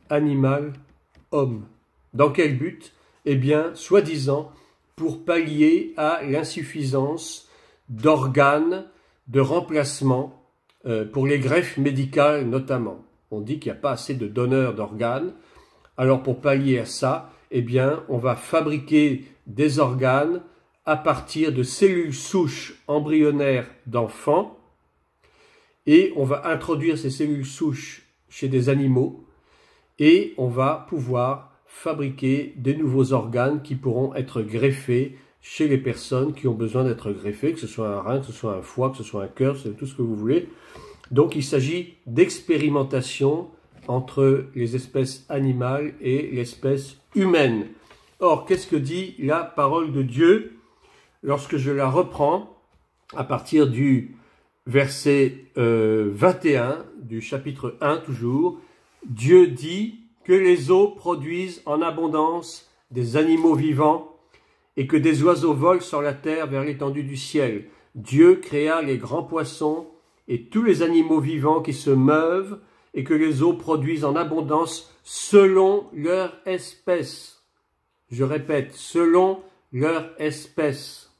S4: animales-hommes. Dans quel but? Eh bien, soi-disant, pour pallier à l'insuffisance d'organes de remplacement pour les greffes médicales notamment. On dit qu'il n'y a pas assez de donneurs d'organes. Alors pour pallier à ça, eh bien, on va fabriquer des organes à partir de cellules souches embryonnaires d'enfants, et on va introduire ces cellules souches chez des animaux, et on va pouvoir fabriquer des nouveaux organes qui pourront être greffés chez les personnes qui ont besoin d'être greffées, que ce soit un rein, que ce soit un foie, que ce soit un cœur, c'est tout ce que vous voulez. Donc il s'agit d'expérimentation entre les espèces animales et l'espèce humaine. Or, qu'est-ce que dit la parole de Dieu lorsque je la reprends à partir du verset 21 du chapitre 1 toujours? Dieu dit que les eaux produisent en abondance des animaux vivants et que des oiseaux volent sur la terre vers l'étendue du ciel. Dieu créa les grands poissons et tous les animaux vivants qui se meuvent et que les eaux produisent en abondance selon leur espèce. Je répète, selon leur espèce.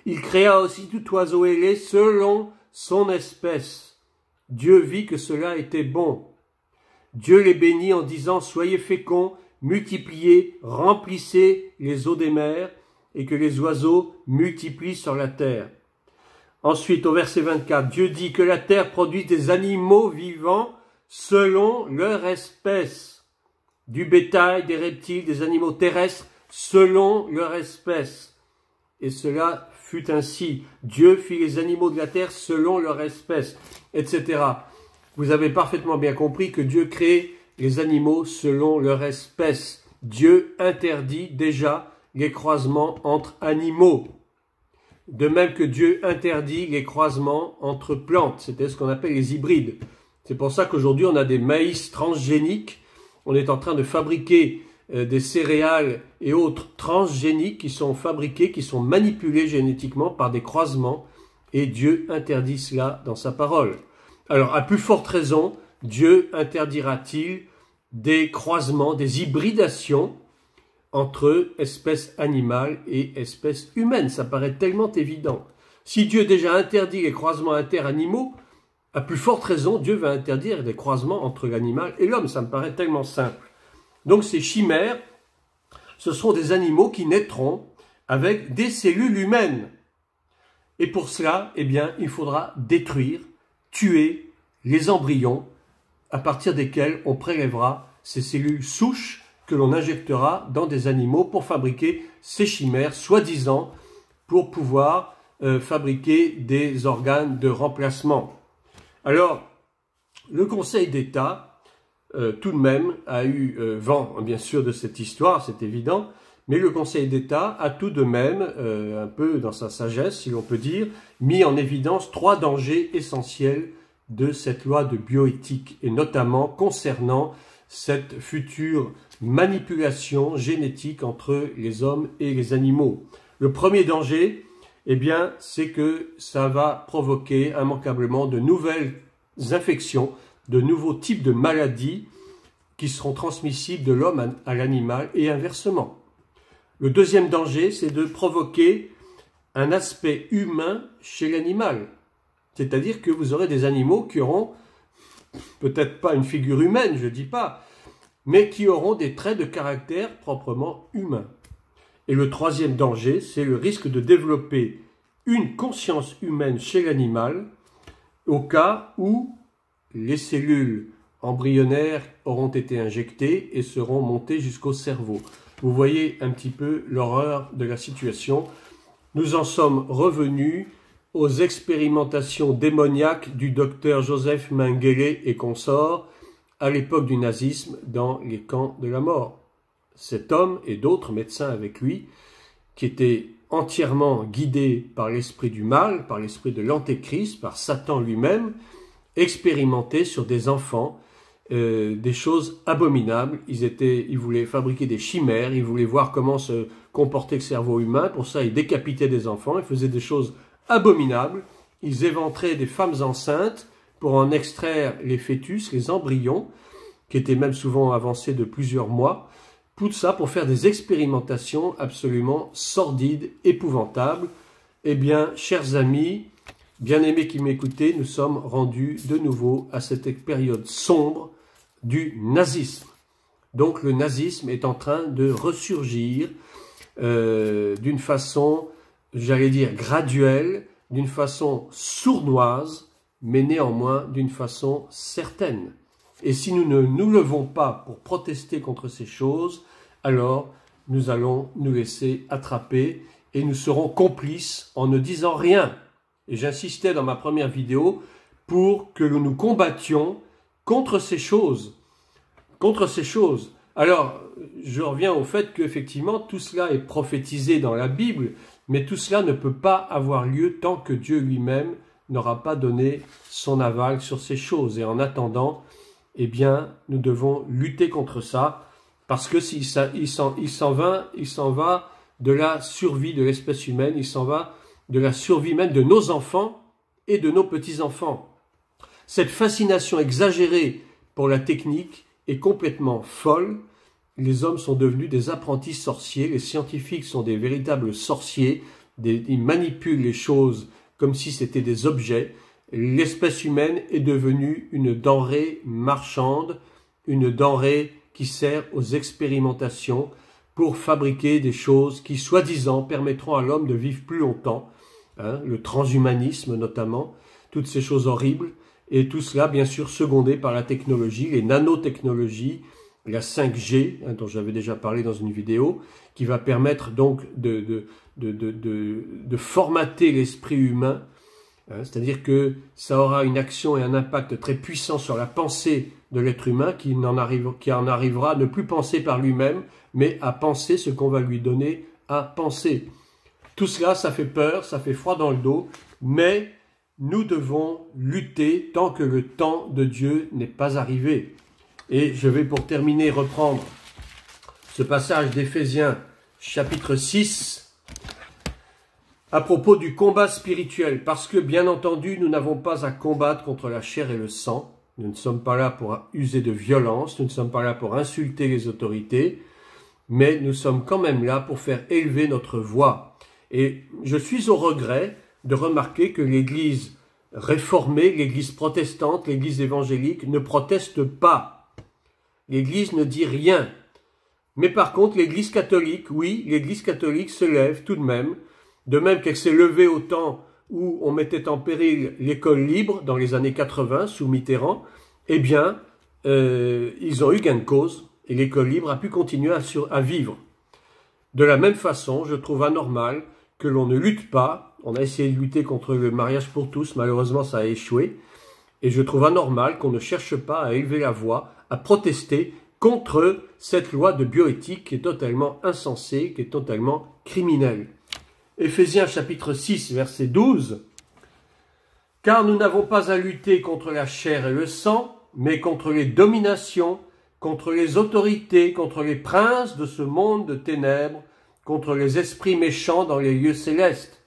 S4: Il créa aussi tout oiseau ailé selon son espèce. Dieu vit que cela était bon. Dieu les bénit en disant, soyez féconds, multipliez, remplissez les eaux des mers et que les oiseaux multiplient sur la terre. Ensuite, au verset 24, Dieu dit que la terre produit des animaux vivants selon leur espèce, du bétail, des reptiles, des animaux terrestres, selon leur espèce. Et cela fut ainsi. Dieu fit les animaux de la terre selon leur espèce, etc. Vous avez parfaitement bien compris que Dieu crée les animaux selon leur espèce. Dieu interdit déjà les croisements entre animaux. de même que Dieu interdit les croisements entre plantes, c'était ce qu'on appelle les hybrides. C'est pour ça qu'aujourd'hui on a des maïs transgéniques, on est en train de fabriquer des céréales et autres transgéniques qui sont fabriqués, qui sont manipulés génétiquement par des croisements, et Dieu interdit cela dans sa parole. Alors, à plus forte raison, Dieu interdira-t-il des croisements, des hybridations entre espèces animales et espèces humaines? Ça paraît tellement évident. Si Dieu déjà interdit les croisements interanimaux, à plus forte raison, Dieu va interdire des croisements entre l'animal et l'homme. Ça me paraît tellement simple. Donc ces chimères, ce sont des animaux qui naîtront avec des cellules humaines. Et pour cela, eh bien, il faudra détruire, tuer les embryons à partir desquels on prélèvera ces cellules souches que l'on injectera dans des animaux pour fabriquer ces chimères, soi-disant pour pouvoir fabriquer des organes de remplacement. Alors, le Conseil d'État, tout de même, a eu vent, bien sûr, de cette histoire, c'est évident, mais le Conseil d'État a tout de même, un peu dans sa sagesse, si l'on peut dire, mis en évidence 3 dangers essentiels de cette loi de bioéthique, et notamment concernant cette future manipulation génétique entre les hommes et les animaux. Le premier danger, eh bien, c'est que ça va provoquer immanquablement de nouvelles infections, de nouveaux types de maladies qui seront transmissibles de l'homme à l'animal et inversement. Le deuxième danger, c'est de provoquer un aspect humain chez l'animal. C'est-à-dire que vous aurez des animaux qui auront, peut-être pas une figure humaine, je ne dis pas, mais qui auront des traits de caractère proprement humains. Et le troisième danger, c'est le risque de développer une conscience humaine chez l'animal au cas où les cellules embryonnaires auront été injectées et seront montées jusqu'au cerveau. Vous voyez un petit peu l'horreur de la situation. Nous en sommes revenus aux expérimentations démoniaques du docteur Joseph Mengele et consorts à l'époque du nazisme dans les camps de la mort. Cet homme et d'autres médecins avec lui, qui étaient entièrement guidés par l'esprit du mal, par l'esprit de l'antéchrist, par Satan lui-même, expérimentaient sur des enfants des choses abominables. Ils voulaient fabriquer des chimères, ils voulaient voir comment se comportait le cerveau humain. Pour ça, ils décapitaient des enfants, ils faisaient des choses abominables. Ils éventraient des femmes enceintes pour en extraire les fœtus, les embryons, qui étaient même souvent avancés de plusieurs mois. Tout ça pour faire des expérimentations absolument sordides, épouvantables. Eh bien, chers amis, bien-aimés qui m'écoutez, nous sommes rendus de nouveau à cette période sombre du nazisme. Donc le nazisme est en train de ressurgir d'une façon, j'allais dire, graduelle, d'une façon sournoise, mais néanmoins d'une façon certaine. Et si nous ne nous levons pas pour protester contre ces choses, alors nous allons nous laisser attraper et nous serons complices en ne disant rien. Et j'insistais dans ma première vidéo pour que nous nous combattions contre ces choses. Contre ces choses. Alors, je reviens au fait qu'effectivement, tout cela est prophétisé dans la Bible, mais tout cela ne peut pas avoir lieu tant que Dieu lui-même n'aura pas donné son aval sur ces choses. Et en attendant, eh bien, nous devons lutter contre ça, parce que il s'en va de la survie de l'espèce humaine, il s'en va de la survie même de nos enfants et de nos petits-enfants. Cette fascination exagérée pour la technique est complètement folle. Les hommes sont devenus des apprentis sorciers, les scientifiques sont des véritables sorciers, ils manipulent les choses comme si c'était des objets. L'espèce humaine est devenue une denrée marchande, une denrée qui sert aux expérimentations pour fabriquer des choses qui, soi-disant, permettront à l'homme de vivre plus longtemps, le transhumanisme notamment, toutes ces choses horribles, et tout cela, bien sûr, secondé par la technologie, les nanotechnologies, la 5G, dont j'avais déjà parlé dans une vidéo, qui va permettre donc de formater l'esprit humain, c'est-à-dire que ça aura une action et un impact très puissant sur la pensée de l'être humain qui en arrivera à ne plus penser par lui-même, mais à penser ce qu'on va lui donner à penser. Tout cela, ça fait peur, ça fait froid dans le dos, mais nous devons lutter tant que le temps de Dieu n'est pas arrivé. Et je vais pour terminer reprendre ce passage d'Éphésiens chapitre 6 à propos du combat spirituel, parce que bien entendu nous n'avons pas à combattre contre la chair et le sang, nous ne sommes pas là pour user de violence, nous ne sommes pas là pour insulter les autorités, mais nous sommes quand même là pour faire élever notre voix. Et je suis au regret de remarquer que l'Église réformée, l'Église protestante, l'Église évangélique ne proteste pas. L'Église ne dit rien. Mais par contre, l'Église catholique, oui, l'Église catholique se lève tout de même qu'elle s'est levée au temps où on mettait en péril l'école libre dans les années 80 sous Mitterrand, eh bien, ils ont eu gain de cause et l'école libre a pu continuer à vivre. De la même façon, je trouve anormal que l'on ne lutte pas. On a essayé de lutter contre le mariage pour tous, malheureusement ça a échoué. Et je trouve anormal qu'on ne cherche pas à élever la voix, à protester contre cette loi de bioéthique qui est totalement insensée, qui est totalement criminelle. Éphésiens chapitre 6, verset 12. « Car nous n'avons pas à lutter contre la chair et le sang, mais contre les dominations, contre les autorités, contre les princes de ce monde de ténèbres, contre les esprits méchants dans les lieux célestes.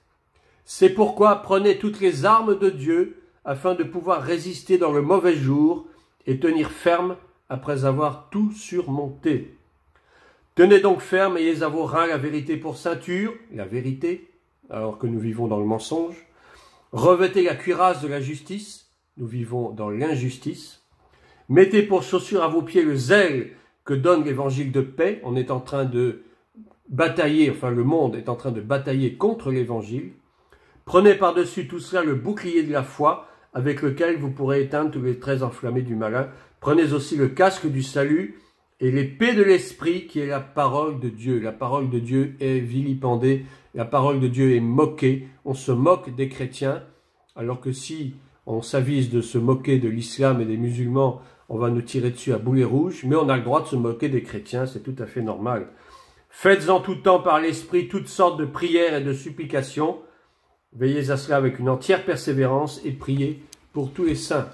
S4: C'est pourquoi prenez toutes les armes de Dieu, afin de pouvoir résister dans le mauvais jour et tenir ferme après avoir tout surmonté. Tenez donc ferme, ayez à vos reins la vérité pour ceinture, la vérité, alors que nous vivons dans le mensonge. Revêtez la cuirasse de la justice, nous vivons dans l'injustice. Mettez pour chaussure à vos pieds le zèle que donne l'évangile de paix. On est en train de batailler, enfin le monde est en train de batailler contre l'évangile. Prenez par-dessus tout cela le bouclier de la foi, avec lequel vous pourrez éteindre tous les traits enflammés du malin. Prenez aussi le casque du salut et l'épée de l'esprit qui est la parole de Dieu. La parole de Dieu est vilipendée, la parole de Dieu est moquée. On se moque des chrétiens, alors que si on s'avise de se moquer de l'islam et des musulmans, on va nous tirer dessus à boulet rouge, mais on a le droit de se moquer des chrétiens, c'est tout à fait normal. Faites en tout temps par l'esprit toutes sortes de prières et de supplications. Veillez à cela avec une entière persévérance et priez pour tous les saints.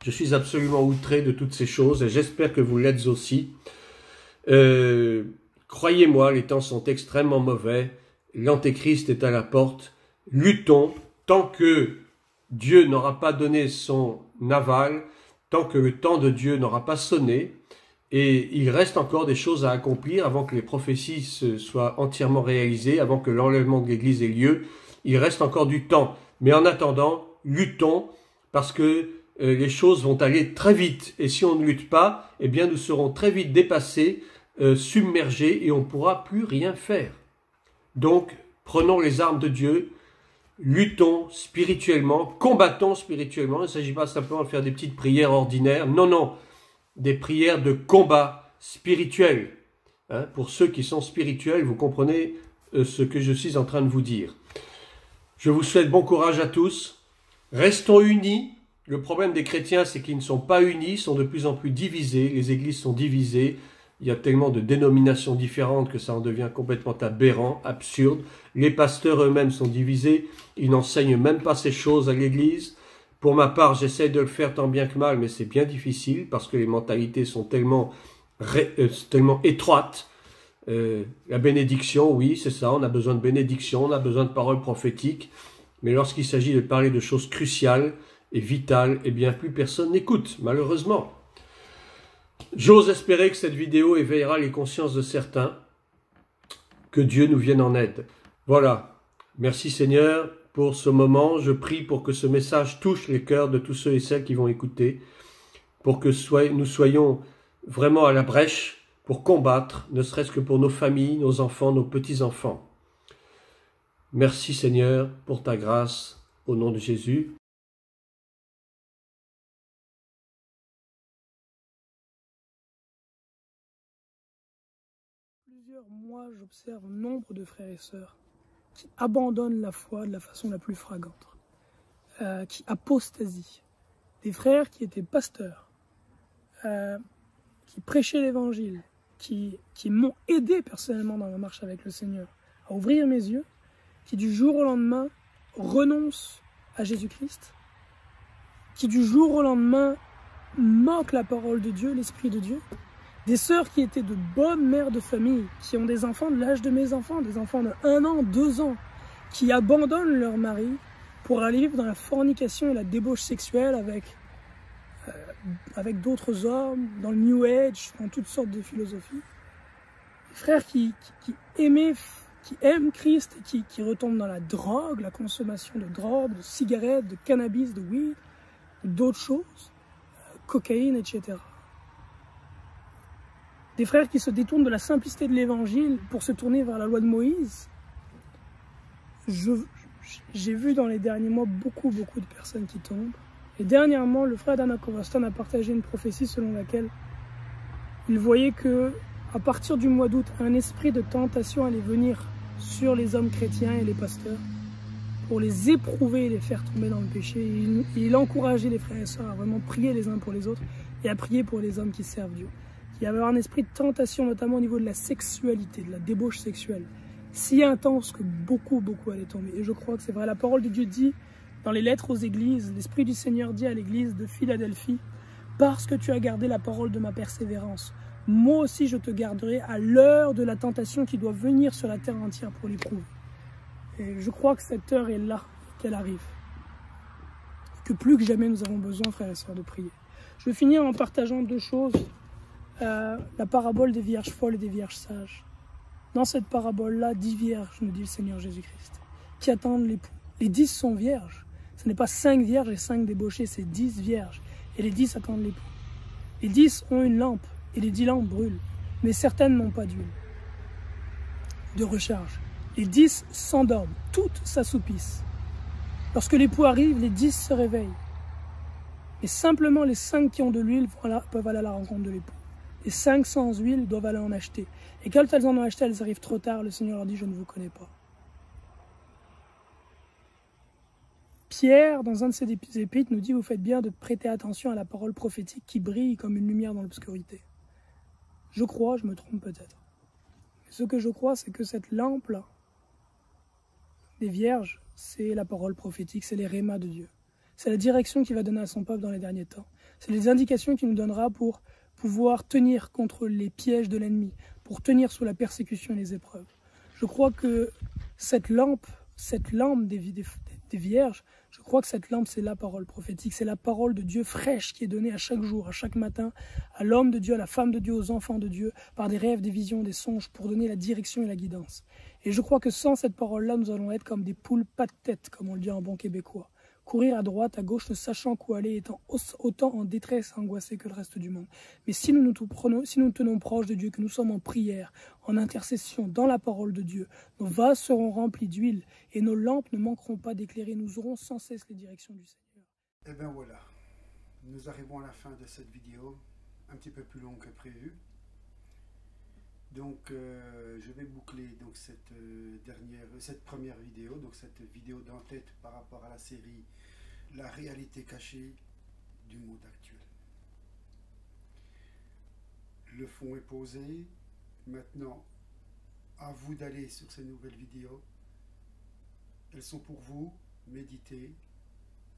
S4: Je suis absolument outré de toutes ces choses et j'espère que vous l'êtes aussi. Croyez-moi, les temps sont extrêmement mauvais. L'antéchrist est à la porte. Luttons tant que Dieu n'aura pas donné son aval, tant que le temps de Dieu n'aura pas sonné. Et il reste encore des choses à accomplir avant que les prophéties soient entièrement réalisées, avant que l'enlèvement de l'Église ait lieu. Il reste encore du temps. Mais en attendant, luttons parce que les choses vont aller très vite. Et si on ne lutte pas, eh bien nous serons très vite dépassés, submergés et on ne pourra plus rien faire. Donc, prenons les armes de Dieu, luttons spirituellement, combattons spirituellement. Il ne s'agit pas simplement de faire des petites prières ordinaires. Non, non, des prières de combat spirituel. Hein, pour ceux qui sont spirituels, vous comprenez ce que je suis en train de vous dire. Je vous souhaite bon courage à tous. Restons unis. Le problème des chrétiens, c'est qu'ils ne sont pas unis, sont de plus en plus divisés. Les églises sont divisées. Il y a tellement de dénominations différentes que ça en devient complètement aberrant, absurde. Les pasteurs eux-mêmes sont divisés. Ils n'enseignent même pas ces choses à l'église. Pour ma part, j'essaie de le faire tant bien que mal, mais c'est bien difficile parce que les mentalités sont tellement étroites. La bénédiction, oui, c'est ça, on a besoin de bénédiction, on a besoin de paroles prophétiques. Mais lorsqu'il s'agit de parler de choses cruciales et vitales, eh bien, plus personne n'écoute, malheureusement. J'ose espérer que cette vidéo éveillera les consciences de certains, que Dieu nous vienne en aide. Voilà. Merci Seigneur pour ce moment. Je prie pour que ce message touche les cœurs de tous ceux et celles qui vont écouter, pour que nous soyons vraiment à la brèche pour combattre, ne serait-ce que pour nos familles, nos enfants, nos petits-enfants. Merci Seigneur pour ta grâce, au nom de Jésus.
S5: Plusieurs mois, j'observe nombre de frères et sœurs qui abandonnent la foi de la façon la plus flagrante, qui apostasient. Des frères qui étaient pasteurs, qui prêchaient l'évangile, qui m'ont aidé personnellement dans ma marche avec le Seigneur à ouvrir mes yeux, qui du jour au lendemain renoncent à Jésus-Christ, qui du jour au lendemain moquent la parole de Dieu, l'Esprit de Dieu, des sœurs qui étaient de bonnes mères de famille, qui ont des enfants de l'âge de mes enfants, des enfants de 1 an, 2 ans, qui abandonnent leur mari pour aller vivre dans la fornication et la débauche sexuelle avec d'autres hommes, dans le New Age, dans toutes sortes de philosophies. Des frères qui aiment Christ et qui retombent dans la drogue, la consommation de drogue, de cigarettes, de cannabis, de weed, d'autres choses, cocaïne, etc. Des frères qui se détournent de la simplicité de l'évangile pour se tourner vers la loi de Moïse. J'ai vu dans les derniers mois beaucoup de personnes qui tombent. Et dernièrement, le frère Dana Kovastan a partagé une prophétie selon laquelle il voyait que à partir du mois d'août, un esprit de tentation allait venir sur les hommes chrétiens et les pasteurs pour les éprouver et les faire tomber dans le péché. Et il encourageait les frères et sœurs à vraiment prier les uns pour les autres et à prier pour les hommes qui servent Dieu. Il y avait un esprit de tentation, notamment au niveau de la sexualité, de la débauche sexuelle, si intense que beaucoup allaient tomber. Et je crois que c'est vrai. La parole de Dieu dit, dans les lettres aux églises, l'Esprit du Seigneur dit à l'église de Philadelphie, « Parce que tu as gardé la parole de ma persévérance, moi aussi je te garderai à l'heure de la tentation qui doit venir sur la terre entière pour l'éprouver. » Et je crois que cette heure est là, qu'elle arrive. Que plus que jamais nous avons besoin, frères et sœurs, de prier. Je vais finir en partageant 2 choses. La parabole des vierges folles et des vierges sages. Dans cette parabole-là, 10 vierges, nous dit le Seigneur Jésus-Christ, qui attendent l'époux. Les 10 sont vierges. Ce n'est pas 5 vierges et 5 débauchés, c'est 10 vierges. Et les 10 attendent l'époux. Les 10 ont une lampe et les 10 lampes brûlent. Mais certaines n'ont pas d'huile de recharge. Les 10 s'endorment, toutes s'assoupissent. Lorsque l'époux arrive, les 10 se réveillent. Et simplement les 5 qui ont de l'huile peuvent aller à la rencontre de l'époux. Les 5 sans huile doivent aller en acheter. Et quand elles en ont acheté, elles arrivent trop tard. Le Seigneur leur dit, je ne vous connais pas. Pierre, dans un de ses épîtres, nous dit, vous faites bien de prêter attention à la parole prophétique qui brille comme une lumière dans l'obscurité. Je crois, je me trompe peut-être. Mais ce que je crois, c'est que cette lampe-là, des vierges, c'est la parole prophétique, c'est les rémas de Dieu. C'est la direction qu'il va donner à son peuple dans les derniers temps. C'est les indications qu'il nous donnera pour pouvoir tenir contre les pièges de l'ennemi, pour tenir sous la persécution et les épreuves. Je crois que cette lampe des vierges, je crois que cette lampe, c'est la parole prophétique, c'est la parole de Dieu fraîche qui est donnée à chaque jour, à chaque matin, à l'homme de Dieu, à la femme de Dieu, aux enfants de Dieu, par des rêves, des visions, des songes, pour donner la direction et la guidance. Et je crois que sans cette parole-là, nous allons être comme des poules pas de tête, comme on le dit en bon québécois. Courir à droite, à gauche, ne sachant où aller, étant autant en détresse, angoissé que le reste du monde. Mais si nous nous tenons proches de Dieu, que nous sommes en prière, en intercession, dans la parole de Dieu, nos vases seront remplis d'huile et nos lampes ne manqueront pas d'éclairer. Nous aurons sans cesse les directions du Seigneur.
S2: Et bien voilà, nous arrivons à la fin de cette vidéo, un petit peu plus longue que prévu. Donc je vais boucler donc, cette première vidéo, donc cette vidéo d'en-tête par rapport à la série La réalité cachée du monde actuel. Le fond est posé. Maintenant, à vous d'aller sur ces nouvelles vidéos. Elles sont pour vous. Méditez,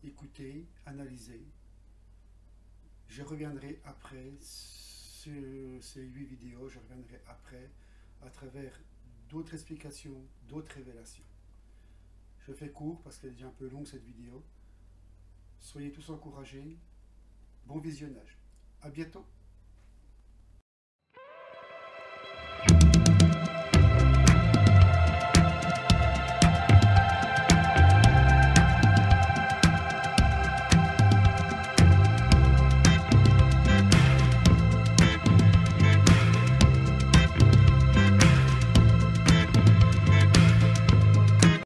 S2: écoutez, analysez. Je reviendrai après sur ces 8 vidéos. Je reviendrai après à travers d'autres explications, d'autres révélations. Je fais court parce qu'elle est déjà un peu longue cette vidéo. Soyez tous encouragés. Bon visionnage. À bientôt.